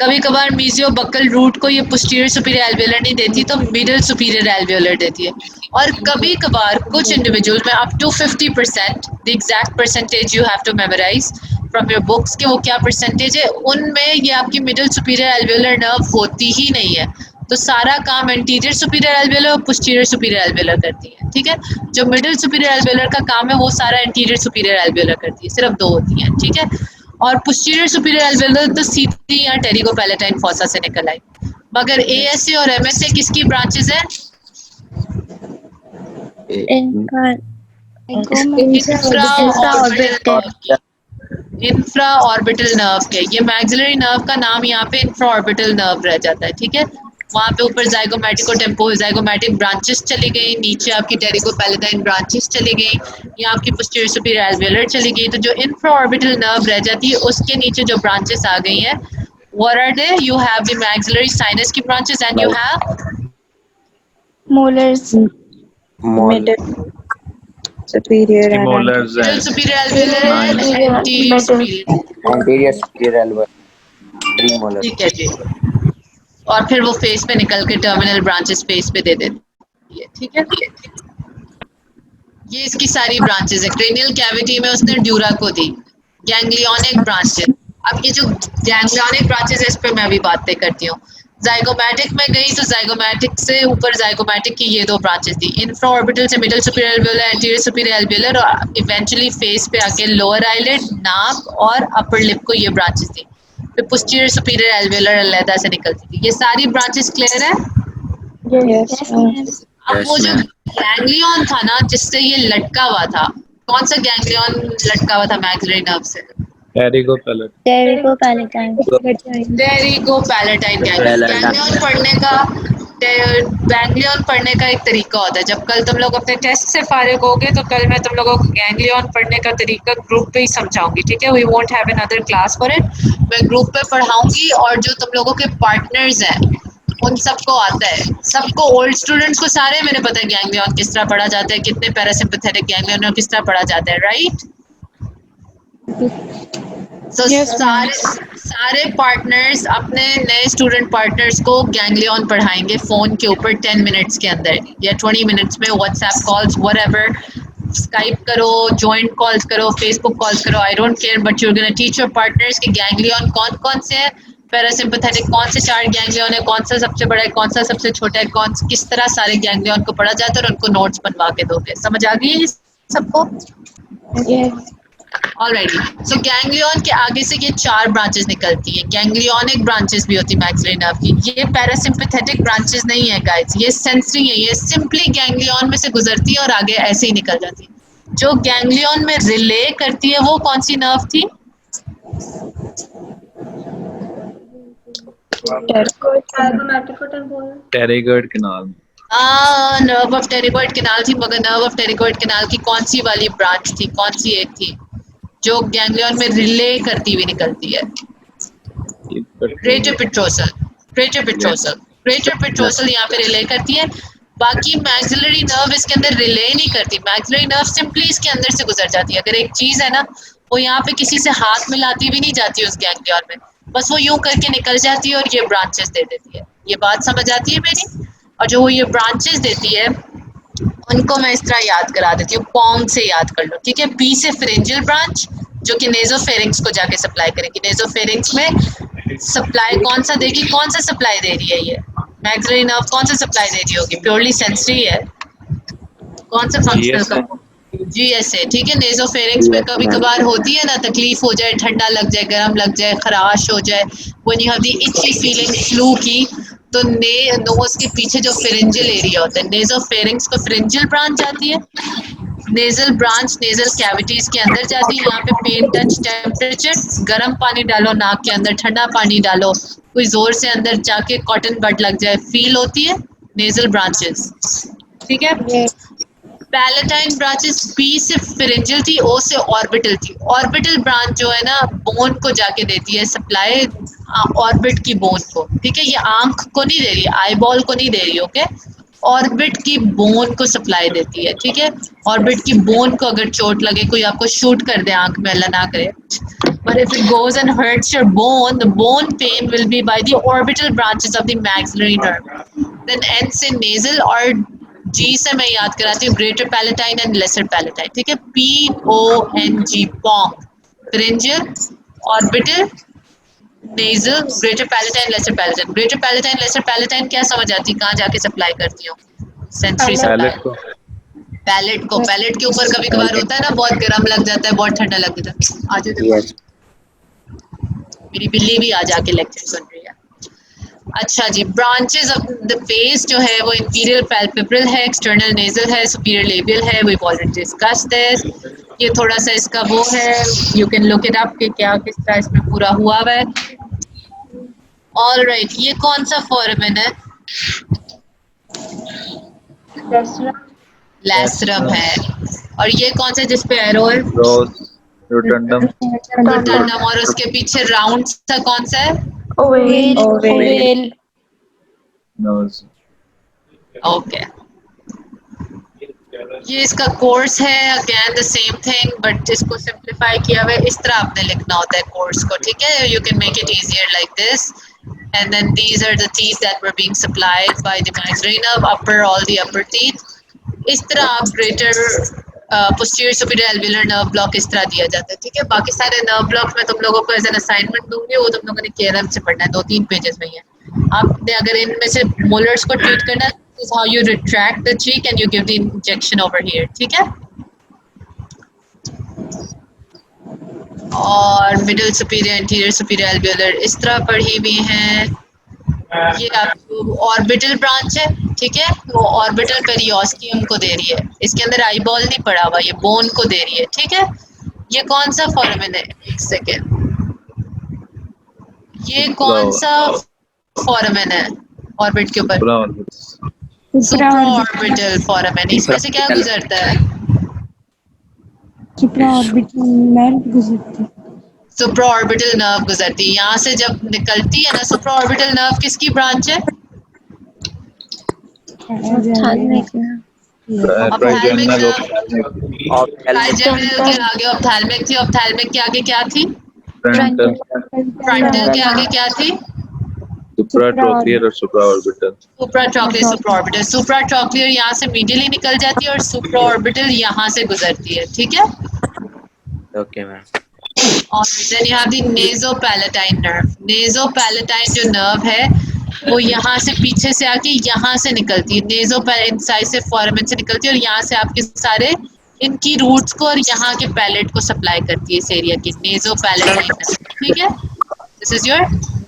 [SPEAKER 1] कभी कभार मीजियो बक्कल रूट को ये पोस्टीरियर सुपीरियर एल्वियोलर नहीं देती तो मिडिल सुपीरियर एल्वियोलर देती है। और कभी कभार कुछ इंडिविजुअल में up to 50%, the exact percentage you have to memorise from your books कि वो क्या परसेंटेज है, उनमें ये आपकी मिडिल सुपीरियर एल्वियोलर नर्व होती ही नहीं है। तो सारा काम एंटीरियर सुपीरियर एल्वियोलर और पोस्टीरियर सुपीरियर एल्वियोलर करती है, ठीक है। जो मिडिल सुपीरियर एल्वियोलर का काम है वो सारा एंटीरियर सुपीरियर एल्वियोलर करती है, सिर्फ दो होती हैं, ठीक है। और पोस्टीरियर सुपीरियर एल्वियोलर तो सीधी यहाँ टेरिगोपैलेटाइन फॉसा से निकल आई। मगर एएसए और एमएसए किसकी ब्रांचेस हैं? इंफ्रा ऑर्बिटल नर्व के। ये मैक्सिलरी नर्व का नाम यहाँ पे इंफ्रा ऑर्बिटल नर्व रह जाता है, ठीक है। वहाँ पे ऊपर जाइगोमैटिक और टेम्पो जाइगोमैटिक ब्रांचेस चली गई, नीचे आपकी टेरिकोपैलेटाइन ब्रांचेस चली गई, यहाँ आपकी पोस्टीरियर सुपीरियर एल्वियोलर चली गई। तो जो इंफ्राऑर्बिटल नर्व रह जाती है उसके नीचे जो ब्रांचेस आ गई हैं, what are they? You have the maxillary sinus की branches and you have
[SPEAKER 3] molars, middle, superior and
[SPEAKER 2] molars
[SPEAKER 1] middle
[SPEAKER 2] and
[SPEAKER 1] superior alveolar and anterior superior।
[SPEAKER 4] anterior superior alveolar, premolar।
[SPEAKER 1] ठीक है जी। और फिर वो फेस पे निकल के टर्मिनल ब्रांचेस फेस पे दे देती है। ठीक है, ये इसकी सारी ब्रांचेस है। क्रेनियल कैविटी में उसने ड्यूरा को दी। गैंग्लियोनिक ब्रांचेस, अब ये जो गैंग्लियोनिक ब्रांचेस है इस पे मैं अभी बातें करती हूँ। जाइगोमैटिक में गई तो जाइगोमैटिक से ऊपर जाइगोमैटिक की ये दो ब्रांचेस थी, इंफ्राऑर्बिटल से middle superior alveolar, anterior superior alveolar, और इवेंचुअली फेस पे आके लोअर आईलिड, नाक और अपर लिप को ये ब्रांचेस थी। फिर पोस्टीरियर सुपीरियर एल्वियोलर अलग से निकलती थी। ये सारी ब्रांचेस क्लियर है?
[SPEAKER 3] yes,
[SPEAKER 1] अब वो जो गैंग्लियन था ना जिससे ये लटका हुआ था, कौन सा गैंग्लियन लटका हुआ था मैक्सिलरी नर्व से?
[SPEAKER 3] Terricopalatine,
[SPEAKER 1] टेरिकोपैलेटाइन गैंग्लियन पढ़ने का गैंग्लियन पढ़ने का एक तरीका होता है। जब कल तुम लोग अपने टेस्ट से फारिग होगे तो कल मैं तुम लोगों को गैंग्लियन पढ़ने का तरीका ग्रुप पे ही समझाऊंगी। ठीक है, we won't have another class for it. मैं ग्रुप पे पढ़ाऊंगी और जो तुम लोगों के पार्टनर्स हैं उन सबको आता है, सबको, ओल्ड स्टूडेंट्स को सारे मेरे पता है गैंग्लियन किस तरह पढ़ा जाता है, कितने पैरासिम्पैथेटिक गैंग्लियन किस तरह पढ़ा जाता है, राइट? So, सारे पार्टनर्स अपने नए स्टूडेंट पार्टनर्स को गैंग्लियन पढ़ाएंगे फ़ोन के ऊपर 10 मिनट्स के अंदर या 20 मिनट्स में। व्हाट्सएप कॉल्स, व्हाटएवर, स्काइप करो, जॉइंट कॉल्स करो, फेसबुक कॉल्स करो, I don't care, but you are gonna teach your partners कि गैंग्लियन कौन कौन से है, पैरासिम्पैथेटिक कौन से 4 गैंग्लियन है, कौन सा सबसे बड़ा है, कौन सा सबसे छोटा है, किस तरह सारे गैंग्लियन को पढ़ा जाता है और उनको नोट्स बनवा के दोगे। समझ आ गई सबको?
[SPEAKER 3] yes,
[SPEAKER 1] alrighty. सो गैंग्लियन के आगे से ये 4 ब्रांचेस निकलती हैं। गैंग्लियोनिक ब्रांचेस भी होती है मैक्सिलरी नर्व की। ये पैरासिम्पैथेटिक ब्रांचेस नहीं है गाइस, ये सेंसरी है। ये सिंपली गैंग्लियन में से गुजरती है और आगे ऐसे ही निकल जाती है। जो गैंग्लियन में रिले करती है वो कौन सी नर्व थी?
[SPEAKER 2] Pterygoid canal.
[SPEAKER 1] Nerve of pterygoid canal थी, मगर नर्व ऑफ टेरिगॉइड कैनाल की कौन सी वाली ब्रांच थी, कौन सी एक थी जो गैंग्लियन में रिले करती हुई निकलती है? Greater petrosal, greater petrosal, greater petrosal यहाँ पे रिले करती है। बाकी मैक्सिलरी नर्व इसके अंदर रिले नहीं करती। मैक्सिलरी नर्व सिंपली इसके अंदर से गुजर जाती है। अगर एक चीज है ना, वो यहाँ पे किसी से हाथ मिलाती भी नहीं जाती उस गैंग्लियन में, बस वो यूं करके निकल जाती है और ये ब्रांचेस दे देती है। ये बात समझ आती है मेरी? और जो वो ये ब्रांचेस देती है उनको मैं इस तरह याद करा देती हूँ, पॉन्ग से याद कर लो। ठीक है, पी से फेरेंजियल ब्रांच जो कि नेजोफेरिंक्स को जाके सप्लाई करेगी। नेजोफेरिंक्स में सप्लाई कौन सा देगी, कौन सा सप्लाई दे रही है ये मैक्सिलरी नर्व, कौन सा सप्लाई दे रही होगी? प्योरली सेंसरी है, कौन सा फंक्शनल का? GSA। ठीक है, नेजोफेरिंक्स में कभी कभार होती है ना तकलीफ हो जाए, ठंडा लग जाए, गर्म लग जाए, खराश हो जाए, when you have the itchy feeling flu की, तो नोज के पीछे जो फेरेंजियल एरिया होता है, नेजोफेरिंक्स को फेरेंजियल ब्रांच जाती है। नेजल ब्रांच नेजल कैविटीज के अंदर जाती है। यहाँ पे पेन टच टेम्परेचर, गर्म पानी डालो नाक के अंदर, ठंडा पानी डालो, कोई जोर से अंदर जाके कॉटन बड लग जाए, फील होती है नेजल ब्रांचेस। ठीक है, पैलेटाइन ब्रांचेस पी से फेरेंजियल थी, ओ से ऑर्बिटल थी। ऑर्बिटल ब्रांच जो है ना बोन को जाके देती है सप्लाई, ऑर्बिट की बोन को। ठीक है, ये आंख को नहीं दे रही, आई बॉल को नहीं दे रही, ओके, ऑर्बिट की बोन को सप्लाई देती है। ठीक है, ऑर्बिट की बोन को अगर चोट लगे, कोई आपको शूट कर दे आंख में, अल्लाह ना करे, but if it goes and hurts your bone, the bone pain will be by the orbital branches of the maxillary nerve. Then N से nasal और G से मैं याद कराती हूँ greater palatine and lesser palatine. ठीक है, PONG, pong, pharyngeal, orbital, nasal, greater palatine, lesser palatine. Greater palatine, lesser palatine क्या समझ आती है, कहाँ जाके सप्लाई करती हूँ? Sensory supply. पैलेट को, पैलेट के ऊपर कभी कभार होता है ना, बहुत गर्म लग जाता है, बहुत ठंडा लग जाता है। आज मेरी बिल्ली भी आ जाके लेक्चर सुन रही है। अच्छा जी, ब्रांचेस ऑफ द फेस जो है वो इंफीरियर पैल्पेब्रल है, एक्सटर्नल नेजल है, सुपीरियर लेबियल है, वी ऑलरेडी डिस्कस्ड दिस। ये थोड़ा सा इसका वो है, you can look it up कि क्या किस तरह इसमें पूरा हुआ हुआ है। ऑलराइट, ये कौन सा फोरामेन है? लैसरम है। और ये कौन सा जिस पे एरो है?
[SPEAKER 2] रोस रोटंडम
[SPEAKER 1] रोटंडम। और उसके पीछे राउंड सा कौन सा है?
[SPEAKER 3] Oval.
[SPEAKER 6] Oval.
[SPEAKER 2] नोज।
[SPEAKER 1] ओके, ये इसका कोर्स है। Again the same thing but इसको सिंप्लीफाई किया हुआ है। इस तरह आपने लिखना होता है कोर्स को, ठीक है? You can make it easier like this, and then these are the teeth that were being supplied by the maxillary nerve, upper, all the upper teeth. इस तरह आप greater posterior superior alveolar nerve block इस तरह दिया जाता है, ठीक है? बाकी सारे नर्व ब्लॉक मैं तुम लोगों को एज एन असाइनमेंट दूंगी, वो तुम लोगों ने केएलएम से पढ़ना है, 2-3 पेजेस में ही है। आपने अगर इनमें से मोलर्स को ट्रीट करना है, this is how you retract the cheek and you give the injection over here, ठीक है? और मिडिल सुपीरियर एंटीरियर सुपीरियर एल्वियुलर इस तरह पढ़ी हुई हैं। ये आपको ऑर्बिटल ब्रांच है, ठीक है? वो ऑर्बिटल पेरियोस्टियम को दे रही है। इसके अंदर आईबॉल नहीं पड़ा हुआ, ये बोन को दे रही है, ठीक है? ये कौन सा फोरामेन है? एक सेकेंड, ये कौन सा फोरामेन है ऑर्बिट के ऊपर? Supraorbital foramen. इसमें से क्या गुजरता है?
[SPEAKER 3] Supraorbital nerve गुजरती है।
[SPEAKER 1] सुप्राऑर्बिटल नर्व गुजरती है। यहाँ से जब निकलती है ना, सुप्राऑर्बिटल नर्व किसकी ब्रांच है?
[SPEAKER 3] Ophthalmic nerve.
[SPEAKER 1] Ophthalmic
[SPEAKER 2] trigeminal
[SPEAKER 1] nerve. Trigeminal के आगे ऑप्थैल्मिक थी, ऑप्थैल्मिक के आगे क्या थी?
[SPEAKER 2] फ्रंटल
[SPEAKER 1] फ्रंटल के आगे क्या थी?
[SPEAKER 2] सुप्राट्रोक्लियर और सुप्राऑर्बिटल।
[SPEAKER 1] सुप्राट्रॉक्लियर सुप्राऑर्बिटल। सुप्राट्रॉक्लियर यहाँ से मीडियली निकल जाती है और सुप्राऑर्बिटल यहाँ से गुजरती है, ठीक है?
[SPEAKER 4] Okay, ma'am.
[SPEAKER 1] और then you have the nasopalatine nerve. Nasopalatine जो नर्व है वो यहाँ से पीछे से आके यहाँ से निकलती है। नेज़ोपैलेटाइन फोरामेन से निकलती है और यहाँ से आपके सारे इनकी रूट्स को और यहाँ के पैलेट को सप्लाई करती है इस एरिया की। नेज़ोपैलेटाइन नर्व, ठीक है? This is your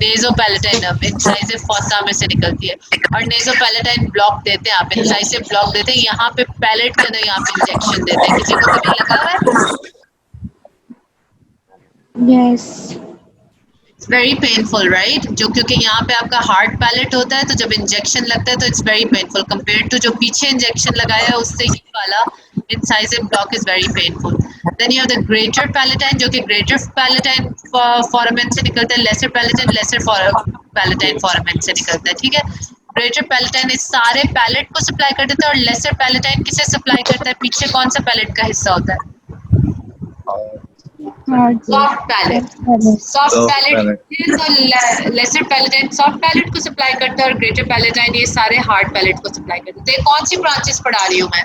[SPEAKER 1] nasopalatine nerve. Incisive fossa में से निकलती है और नेज़ोपैलेटाइन ब्लॉक देते हैं आप। इंसाइसिव ब्लॉक देते हैं यहाँ पे पैलेट के अंदर, यहाँ पे इंजेक्शन देते हैं। किसी को कभी लगा हुआ है?
[SPEAKER 3] Yes.
[SPEAKER 1] It's very painful, right? जो क्योंकि यहाँ पे आपका हार्ड पैलेट होता है तो जब इंजेक्शन लगता है तो it's very painful compared to जो पीछे इंजेक्शन लगाया है उससे ये वाला incisive block is very painful. Then you have the greater palatine जो कि ग्रेटर पैलेटाइन फोरामेन से निकलता है। Lesser palatine lesser palatine foramen से निकलता है, ठीक है? ग्रेटर पैलेटाइन इस सारे पैलेट को सप्लाई कर देता है और लेसर पैलेटाइन किसे सप्लाई करता है? पीछे कौन सा पैलेट का हिस्सा होता है? Soft palate. Soft palate lesser palatine soft palate को सप्लाई करता है और ग्रेटर पैलेटाइन ये सारे हार्ड पैलेट को सप्लाई करते हैं। कौन सी ब्रांचेस पढ़ा रही हूँ मैं?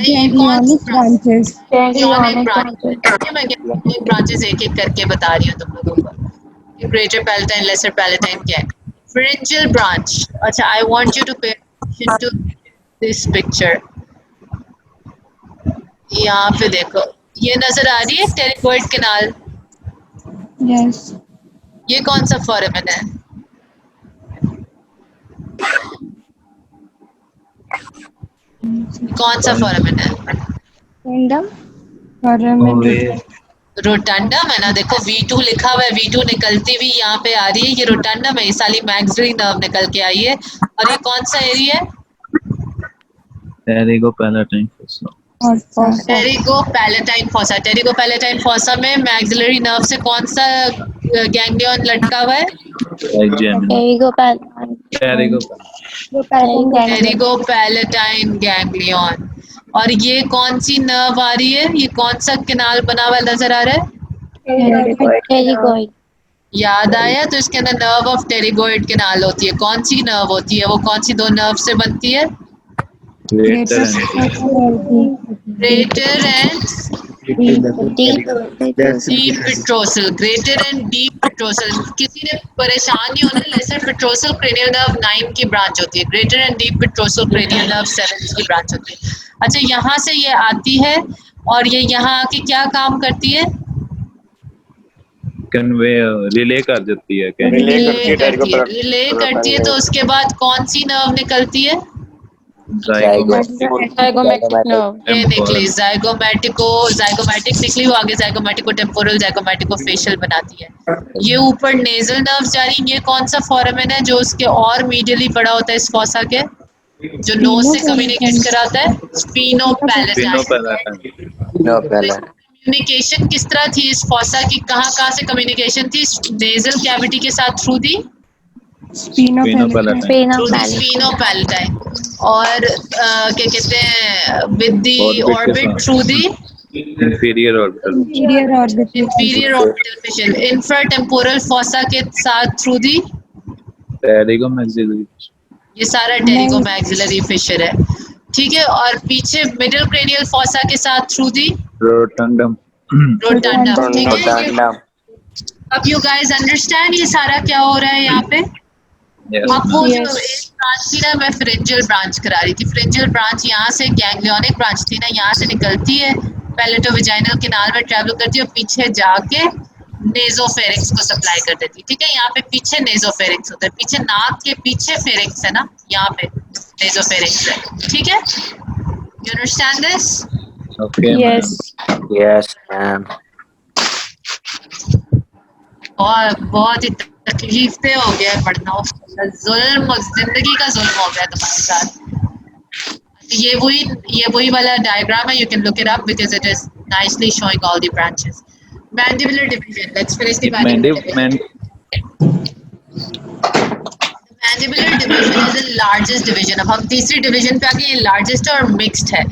[SPEAKER 1] नहीं, कौन सी
[SPEAKER 3] branches.
[SPEAKER 1] मैं ब्रांचेस एक एक करके बता रही हूँ तुम लोगों को। ग्रेटर पैलेटाइन लेसर पैलेटाइन क्या है? Pharyngeal branch. अच्छा, I want you to pay attention to this picture. यहाँ पे देखो, ये नजर आ रही है टेरिगोइड कैनाल।
[SPEAKER 3] Yes.
[SPEAKER 1] ये कौन सा फोरामेन है? कौन सा फोरामेन है?
[SPEAKER 3] Random. Foramen.
[SPEAKER 1] रोटंडम है ना। देखो V2 लिखा हुआ है, V2 निकलती हुई यहाँ पे आ रही है, ये रोटंडम है। ये साली मैक्सिलरी नर्व निकल के आई है। और ये कौन सा एरिया है?
[SPEAKER 2] टेरिगोपैलेटाइन फोसा।
[SPEAKER 1] टेरिगोपैलेटाइन फोसा। टेरिगोपैलेटाइन फोसा में मैक्सिलरी नर्व से कौन सा गैंग्लियन लटका हुआ है? टेरिगोपैलेटाइन गैंग्लियन। और ये कौन सी नर्व आ रही है? ये कौन सा कैनाल बना हुआ नजर आ रहा है?
[SPEAKER 6] Pterygoid.
[SPEAKER 1] याद आया? तो इसके अंदर नर्व ऑफ टेरिगोइड कैनाल होती है। कौन सी नर्व होती है वो? कौन सी दो नर्व से बनती है? Greater and deep petrosal. Greater and deep petrosal. किसी ने परेशान नहीं होना, लेसर पेट्रोसल क्रेनियल नर्व 9 की ब्रांच होती है। Greater and deep petrosal cranial nerve 7 की ब्रांच होती है। अच्छा, यहाँ से ये आती है और ये यहाँ आके क्या काम करती है?
[SPEAKER 2] कन्वे रिले कर देती है।
[SPEAKER 1] रिले करती है। तो उसके बाद कौन सी नर्व निकलती है?
[SPEAKER 2] zygomatic
[SPEAKER 3] Zygomatic nerve.
[SPEAKER 1] ये निकली
[SPEAKER 2] temporal
[SPEAKER 1] जाइगोमैटिक निकली, वो आगे जाइगोमैटिको टेम्पोरल जाइगोमैटिको फेशियल बनाती है। ये ऊपर नेजल नर्व जा रही, ये कौन सा फोरामेन है जो उसके और मीडियली पड़ा होता है इस फॉसा के, जो नोज से कम्युनिकेट कराता है? स्फीनोपैलेटाइन।
[SPEAKER 4] palatal
[SPEAKER 1] कम्युनिकेशन किस तरह थी इस फॉसा की, कहाँ से कम्युनिकेशन थी? नेजल कैविटी के साथ थ्रू दी
[SPEAKER 2] Spinopalatin.
[SPEAKER 1] स्फीनोपैलेटाइन, और क्या कहते हैं विद दी
[SPEAKER 2] Orbit के
[SPEAKER 1] ऑर्बिट
[SPEAKER 2] साथ।
[SPEAKER 1] Through the
[SPEAKER 2] inferior orbital
[SPEAKER 3] Inferior orbital.
[SPEAKER 1] Inferior orbital fissure, infratemporal fossa के साथ थ्रू दी,
[SPEAKER 2] pterygomaxillary
[SPEAKER 1] ये सारा टेरिगोमैक्सिलरी फिशर है, ठीक है। और पीछे मिडिल क्रेनियल फॉसा के साथ थ्रू दी
[SPEAKER 2] rotundum
[SPEAKER 1] रोटंडम, ठीक है।
[SPEAKER 4] rotundum
[SPEAKER 1] अब यू गाइस अंडरस्टैंड ये सारा क्या हो रहा है यहाँ पे?
[SPEAKER 2] yes
[SPEAKER 1] अब वो
[SPEAKER 2] ma'am.
[SPEAKER 1] जो एक ब्रांच थी ना, मैं फ्रिंजियल ब्रांच करा रही थी, फ्रिंजियल ब्रांच यहाँ से गैंग्लियोनिक ब्रांच थी ना, यहाँ से निकलती है, पैलेटोवेजाइनल कैनाल में ट्रैवल करती है और पीछे जाके नेजोफेरिंक्स को सप्लाई कर देती है, ठीक है। यहाँ पे पीछे नेजोफेरिंक्स होता है, पीछे नाक के पीछे फेरिंक्स है ना, यहाँ पे नेजोफेरिंक्स है, ठीक है। You understand this?
[SPEAKER 2] okay
[SPEAKER 3] Yes.
[SPEAKER 4] yes ma'am
[SPEAKER 1] और बहुत ही तकलीफ पे हो गया है पढ़ना, जुल्म, जिंदगी का जुल्म हो गया तुम्हारे साथ। ये वही वाला डायग्राम है, you can look it up because it is nicely showing all the branches. Mandibular division, let's finish the mandibular division. Mandibular division is the largest division. अब हम तीसरी डिवीजन पे आके, ये लार्जेस्ट है और मिक्स्ड है।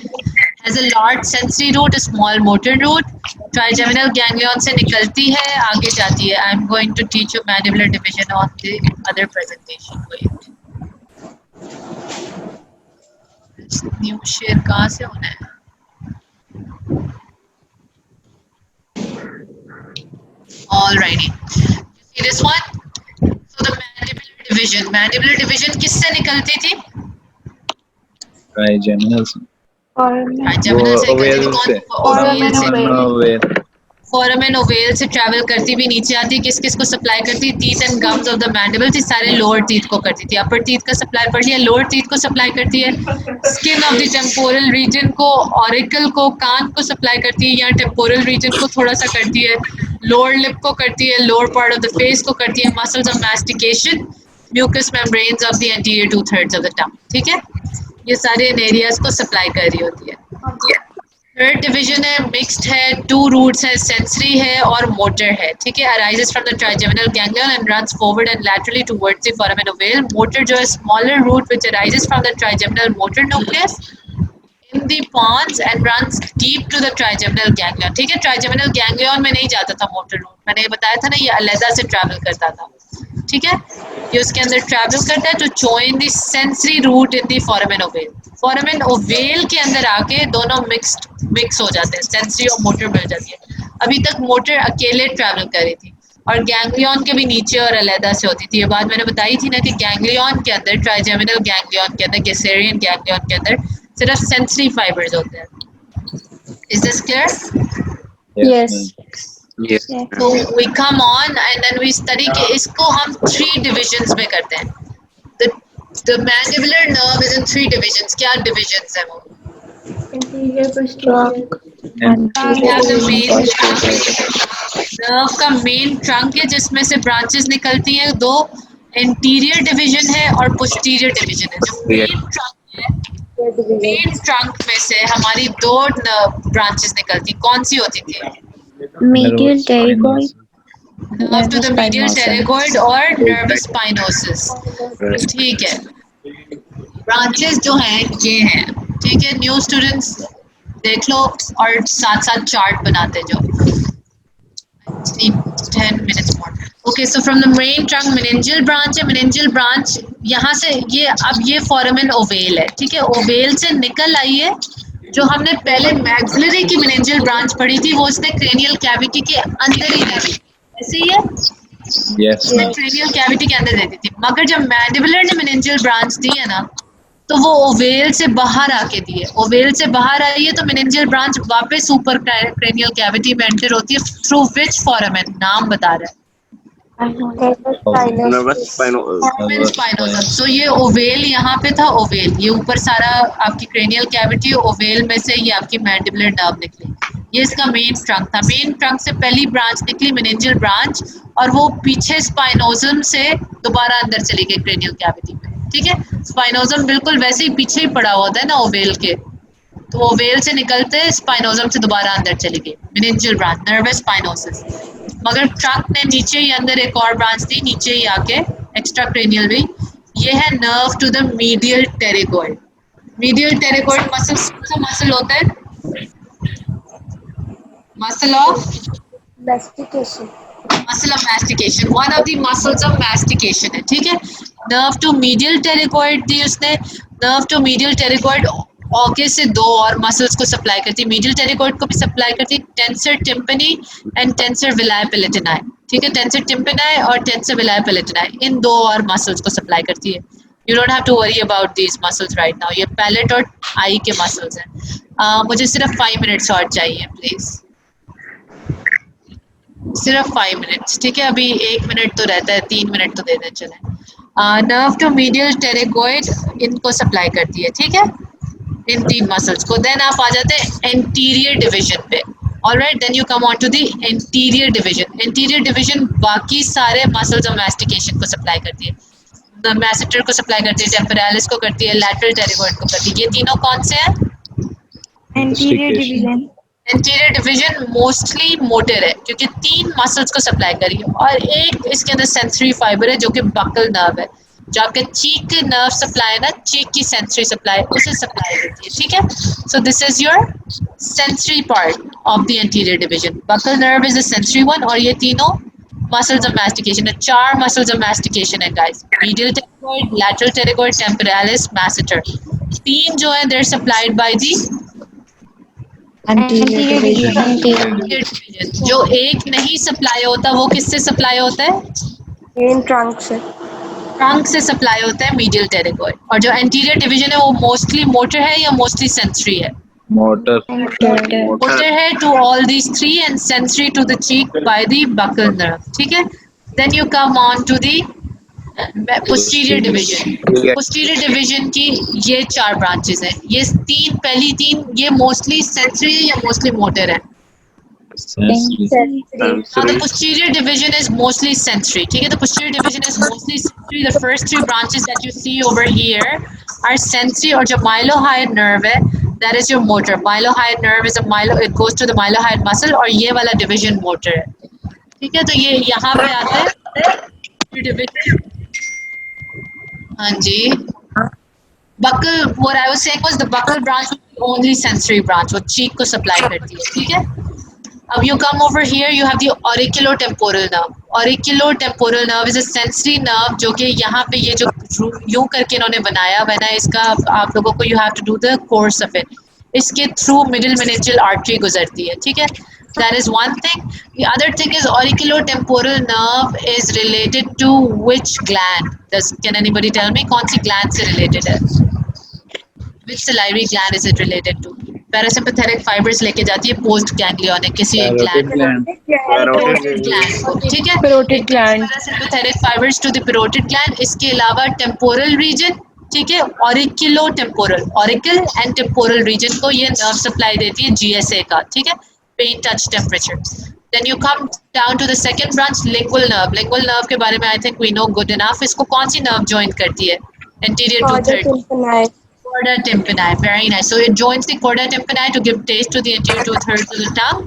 [SPEAKER 1] Has a large sensory root, a small motor root. Trigeminal ganglion से निकलती है, आगे जाती है। I'm going to teach you mandibular division on the other presentation. Wait. New share कहाँ से होना है? Alrighty. You see this one? So the mandibular division. Mandibular division किससे निकलती थी?
[SPEAKER 2] trigeminal
[SPEAKER 1] Trigeminal से
[SPEAKER 2] ओवेल
[SPEAKER 1] निकलती
[SPEAKER 2] से
[SPEAKER 1] थी, ओवेल से।
[SPEAKER 2] ओवेल
[SPEAKER 1] फोरामेन ओवेल से ट्रैवल करती भी नीचे आती, किस को सप्लाई करती? Teeth and gums of the mandible थी, सारे लोअर टीथ को करती थी। अपर टीथ का सप्लाई पढ़ लिया, लोअर टीथ को सप्लाई करती है। Skin of the temporal region को, ऑरिकल को, कान को सप्लाई करती है, या टेम्पोरल रीजन को थोड़ा सा करती है, लोअर लिप को करती है, lower part of the face को करती है, muscles of mastication, mucous membranes of the anterior 2/3 of the tongue, ठीक है। ये सारे इन एरियाज को सप्लाई कर रही होती है। थर्ड डिवीजन है, मिक्स्ड है, 2 रूट्स है, सेंसरी है और मोटर है, ठीक है। Arises from the trigeminal ganglion and runs forward and laterally towards the foramen ovale. Motor जो है, smaller root which arises from the trigeminal motor nucleus in the pons and runs deep to the trigeminal ganglion, ठीक है। Trigeminal ganglion में नहीं जाता था motor root, मैंने ये बताया था ना, ये अलग से ट्रैवल करता था, ठीक है। ये उसके अंदर ट्रैवल करता है to join the sensory root in the foramen ovale. Foramen ovale के अंदर आके दोनों मिक्स हो जाते हैं, सेंसरी और मोटर मिल जाती है। अभी तक मोटर अकेले ट्रैवल कर रही थी और गैंग्लियन के भी नीचे और अलग से होती थी। ये बात मैंने बताई थी ना कि गैंग्लियन के अंदर, ट्राइजेमिनल गैंग्लियन के अंदर, गैसेरियन गैंग्लियन के अंदर सिर्फ सेंसरी फाइबर्स होते हैं। Is this clear?
[SPEAKER 3] Yes.
[SPEAKER 4] yes
[SPEAKER 1] So we come on and then we study कि इसको हम 3 divisions में करते हैं। The mandibular nerve is in 3 divisions. क्या divisions है वो? Nerve का main trunk है जिसमें से branches निकलती हैं, 2 anterior division है और posterior division है। जो main trunk है, main trunk में से हमारी 2 branches निकलती, कौन सी होती थी?
[SPEAKER 3] Medial pterygoid.
[SPEAKER 1] Nerve to the medial pterygoid और nervus spinosus, ठीक है। ब्रांचेस जो हैं ये हैं, ठीक है। न्यू स्टूडेंट्स देख लो और साथ साथ चार्ट बनाते जाओ। 10 minutes more. Okay, so from the main trunk meningeal branch है, meningeal branch यहाँ से ये, अब ये foramen ovale है, ठीक है। ओवेल से निकल आई है, जो हमने पहले मैक्सिलरी की meningeal branch पढ़ी थी वो उसने cranial cavity के अंदर ही रहती थी, ऐसे ही है,
[SPEAKER 2] yes ma'am.
[SPEAKER 1] cranial cavity के अंदर रहती थी। मगर जब मैंडिबुलर ने meningeal branch दी है ना, तो वो ओवेल से बाहर आके दी है। ओवेल से बाहर आई है तो meningeal branch वापस ऊपर cranial cavity में एंटर होती है, थ्रू विच फोरामेन, नाम बता रहा है,
[SPEAKER 5] Nervous spinal.
[SPEAKER 1] स्पाइनोजम। सो ये ओवेल यहाँ पे था, ओवेल ये ऊपर सारा आपकी क्रेनियल कैविटी, ओवेल में से ये आपकी मैंडिबुलर नर्व निकली, ये इसका मेन ट्रंक था। मेन ट्रंक से पहली ब्रांच निकली मेनिंजियल ब्रांच, और वो पीछे स्पाइनोजम से दोबारा अंदर चली गई क्रेनियल कैविटी में। ठीक है, स्पाइनोजम बिल्कुल वैसे ही पीछे ही पड़ा होता है ना ओवेल के, तो ओवेल से निकलते स्पाइनोजम से दोबारा अंदर चली गई मेनिंजियल ब्रांच, नर्वस स्पाइनोसिस। मगर ट्रंक ने नीचे ही अंदर एक और ब्रांच थी नीचे ही आके, एक्स्ट्रा क्रेनियल भी, ये है nerve to the medial pterygoid. Medial pterygoid muscle होता है, muscle of mastication, one of the muscles of mastication है। ठीक है, नर्व टू मीडियल टेरिगॉइड दी उसने। Nerve to medial pterygoid okay से दो और मसल्स को सप्लाई करती है, मीडियल टेरिगॉइड को भी सप्लाई करती है, tensor tympani and tensor veli palatini. ठीक है, टेंसर टिम्पनी और टेंसर विलाई पेलेटिनाई, इन दो और मसल्स को सप्लाई करती है। You don't have to worry about these muscles right now, ये पैलेट और आई के मसल्स हैं। मुझे सिर्फ 5 मिनट्स और चाहिए प्लीज, सिर्फ 5 मिनट्स। ठीक है, अभी 1 मिनट तो रहता है, 3 मिनट तो दे दें चलें। नर्व टू मीडियल टेरिगॉइड इनको सप्लाई करती है। ठीक है, इन 3 मसल्स को। देन आप आ जाते हैं एंटीरियर डिवीजन पे। Alright, then you come on to the anterior division. Anterior division बाकी सारे मसल्स ऑफ मैस्टिकेशन को सप्लाई करती है, मैसेटर को सप्लाई करती है, टेम्पोरालिस को करती है, लैटरल टेरिगॉइड को करती है। ये तीनों कौन से हैं?
[SPEAKER 3] Anterior division.
[SPEAKER 1] Anterior division mostly motor है क्योंकि 3 मसल्स को सप्लाई करी है, और एक इसके अंदर सेंसरी फाइबर है जो कि बकल नर्व है, जो आपके चीक के नर्व सप्लाई है ना, चीक की सेंसरी सप्लाई उसे सप्लाई करती है। ठीक है, so this is your sensory part of the anterior division. Buccal nerve is the sensory one, और ये तीनों मसल्स ऑफ मैस्टिकेशन है। 4 मसल्स ऑफ मैस्टिकेशन है guys, medial pterygoid, lateral pterygoid, temporalis, masseter. 3 जो है they are supplied by the
[SPEAKER 3] Anterior division.
[SPEAKER 1] Division. जो एक नहीं सप्लाई होता वो किससे सप्लाई होता है?
[SPEAKER 3] Main trunk से.
[SPEAKER 1] ट्रंक से सप्लाई होता है मीडियल टेरिगॉइड। और जो एंटीरियर डिवीजन है वो मोस्टली मोटर है या मोस्टली सेंसरी है?
[SPEAKER 2] मोटर
[SPEAKER 1] मोटर है to all these 3 and sensory to the cheek by the buccal nerve. ठीक है, then you come on to the posterior division. Posterior division की ये 4 ब्रांचेस हैं। ये पहली 3 ये मोस्टली सेंसरी है या मोस्टली मोटर है? Now the posterior division is mostly sensory. ठीक है, the posterior division is mostly sensory. The first 3 branches that you see over here are sensory, और जो mylohyoid nerve है that is your motor. Mylohyoid nerve is it goes to the mylohyoid muscle, और ये वाला division motor है। ठीक है, तो ये यहाँ पे आता है division। हाँ जी, buccal, what I was saying was the buccal branch was the only sensory branch, वो cheek को supply करती है। ठीक है, अब you come over here, you have the auriculotemporal nerve. Auriculotemporal nerve is a sensory nerve जो कि यहाँ पे ये जो यूं करके इन्होंने बनाया हुआ है ना, इसका आप लोगों को you have to do the course of it. इसके through middle meningeal artery गुजरती है। ठीक है, that is one thing. The other thing is auriculotemporal nerve is related to which gland? Can anybody tell me कौन सी gland से related है? Which salivary gland is it related to? Parasympathetic fibres लेके जाती है पोस्ट गैंग्लियोनिक किसी एक gland, parotid gland. ठीक है,
[SPEAKER 3] Parotid gland.
[SPEAKER 1] Parasympathetic fibres to the parotid gland. इसके अलावा टेम्पोरल रीजन, ठीक है, auriculotemporal, auricle and temporal region को ये नर्व सप्लाई देती है जीएसए का। ठीक है, pain touch temperature. Then you come down to the second branch, lingual nerve. Lingual nerve के बारे में I think we know good enough. इसको कौन सी नर्व जॉइन करती है? Anterior two third chorda tympani. Very nice. So it joins the chorda tympani to give taste to the anterior 2/3 to the tongue.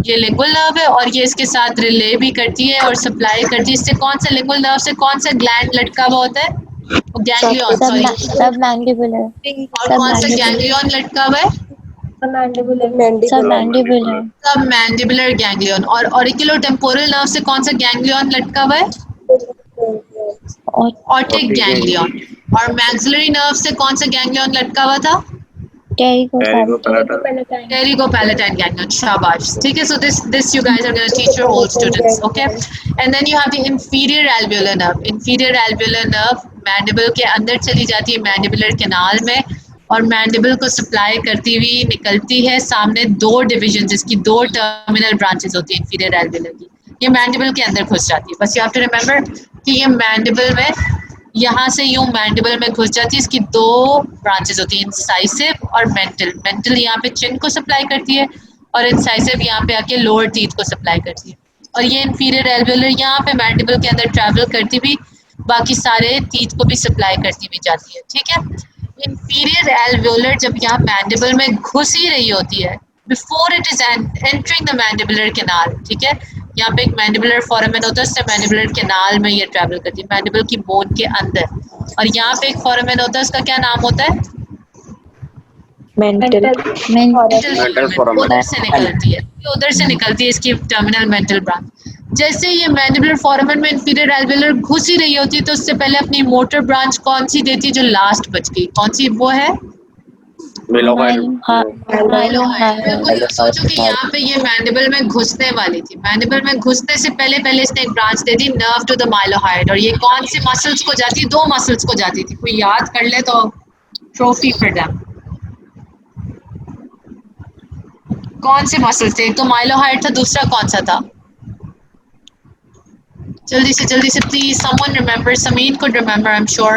[SPEAKER 1] ये lingual nerve है, और ये इसके साथ रिले भी करती है और सप्लाई करती है। इससे कौन सा लिंगुअल नर्व से कौन सा ग्लैंड लटका हुआ होता है? Ganglion, sorry,
[SPEAKER 3] Submandibular.
[SPEAKER 1] और कौन सा गैंग्लियन लटका हुआ है?
[SPEAKER 3] Submandibular.
[SPEAKER 1] Submandibular ganglion. और ऑरिकुलोटेम्पोरल नर्व से कौन सा गैंग्लियन लटका हुआ है? Optic ganglion. और मैक्सिलरी नर्व से कौन सा गैंग्लियन लटका हुआ था? Pterygopalatine ganglion. शाबाश। ठीक है, so this you guys are going to teach your old students, okay? And then you have the inferior alveolar nerve. Inferior alveolar nerve mandible के अंदर चली जाती है, mandibular canal में, और मैंडिबल को सप्लाई करती हुई निकलती है सामने 2 डिविजन, जिसकी 2 टर्मिनल ब्रांचेस होती है इंफीरियर एल्वेलर की। ये मैंडिबल के अंदर घुस जाती है। बस यू हैव टू रिमेंबर कि ये मैंडिबल में यहाँ से यूं मैंडिबल में घुस जाती है। इसकी दो ब्रांचेस होती हैं, इंसाइसिव और मेंटल। मेंटल यहाँ पे चिन को सप्लाई करती है और इंसाइसिव यहाँ पे आके लोअर टीथ को सप्लाई करती है। और ये इंफीरियर एल्वियोलर यहाँ पे मैंडिबल के अंदर ट्रैवल करती भी बाकी सारे टीथ को भी सप्लाई करती भी जाती है। ठीक है, इंफीरियर एल्वियोलर जब यहाँ मैंडिबल में घुस ही रही होती है, before it is entering the mandibular canal, ठीक है, यहाँ पे एक मैंडिबुलर फोरामेन होता है, उससे मैंडिबुलर कैनाल में ये ट्रैवल करती है, मैंडिबल की बोन के अंदर। और यहाँ पे एक फोरामेन होता है, उसका क्या नाम होता है?
[SPEAKER 3] Mental
[SPEAKER 5] foramen।
[SPEAKER 1] उधर से निकलती है, उधर से निकलती है इसकी टर्मिनल मेंटल ब्रांच। जैसे ये मैंडिबुलर फोरामेन में इंफीरियर एल्वियोलर घुस ही रही होती है, तो उससे पहले अपनी मोटर ब्रांच कौन सी देती है जो लास्ट बच गई? कौन सी वो है? बिल्कुल, सोचो कि यहाँ पे ये मैंडिबल में घुसने वाली थी, मैंडिबल में घुसने से पहले इसने एक ब्रांच दे दी, नर्व टू द माइलोहाइड। और ये कौन सी मसल्स को जाती? दो मसल्स को जाती थी। कोई याद कर ले तो ट्रॉफी फॉर देम। कौन से मसल्स थे? एक तो माइलोहाइड था, दूसरा कौन सा था? जल्दी से please, someone remember. Sameen could remember, I'm sure.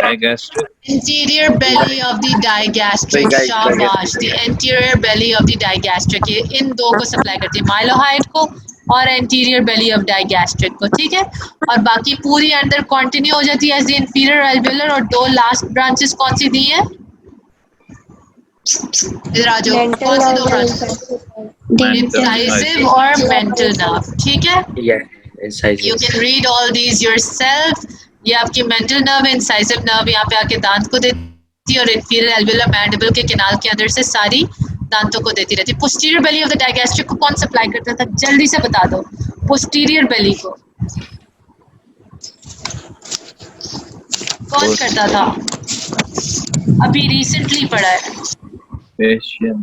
[SPEAKER 2] Digastric.
[SPEAKER 1] Interior belly of the digastric, शाबाश, the anterior belly of the digastric, ये इन दो को सप्लाई करती है, माइलोहाइड को और anterior belly of digastric को। ठीक है, और बाकी पूरी अंदर कंटिन्यू हो जाती है एज द inferior alveolar। और दो लास्ट ब्रांचेस कौन सी दी हैं? इधर आ जाओ, कौन सी दो ब्रांचेस? इंसाइसिव और मेंटल नर्व। ठीक है,
[SPEAKER 4] Yes. Incisors.
[SPEAKER 1] You can read all these yourself. ये आपकी मेंटल नर्व, इंसाइसिव नर्व यहाँ पे आके दांत को देती है, और इंफीरियर एल्वियोलर मैंडिबल के किनाल के अंदर से सारी दांतों को देती रहती है। Posterior belly of the digastric को कौन सप्लाई करता था? जल्दी से बता दो, पोस्टीरियर बेली को कौन करता था? अभी रिसेंटली पढ़ा है,
[SPEAKER 2] Patient.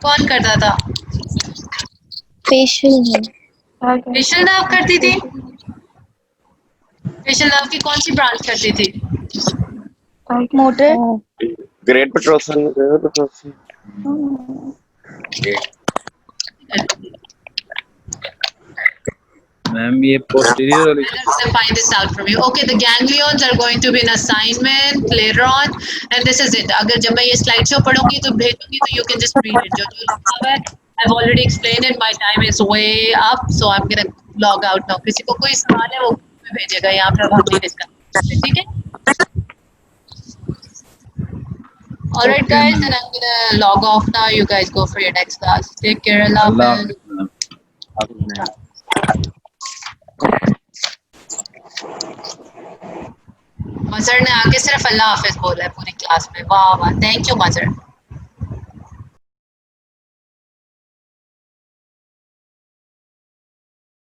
[SPEAKER 1] कौन करता था?
[SPEAKER 3] फेशियल
[SPEAKER 1] फेशियल नर्व करती थी। फेशियल नर्व की कौन सी ब्रांच करती थी?
[SPEAKER 3] Motor
[SPEAKER 5] Great Petrosal.
[SPEAKER 2] Ma'am, ये posterior वाली
[SPEAKER 1] Let's find this out from you. Okay, the ganglions are going to be an assignment later on, and this is it. अगर जब मैं ये slide show पढ़ूंगी तो भेजूंगी तो you can just read it. जो लिखा हुआ है, I've already explained it. My time is way up, so I'm gonna log out now. किसी को कोई सवाल है वो भेजेगा, यहाँ पे हम नहीं discuss करते, ठीक है? Alright guys, then I'm gonna log off now. You guys go for your next class. Take care. Allah
[SPEAKER 2] Allah
[SPEAKER 1] Hafiz.
[SPEAKER 2] Hafiz.
[SPEAKER 1] मजर ने आके सिर्फ अल्लाह हाफिज बोला है पूरी क्लास में। वाह वाह, थैंक यू मजर।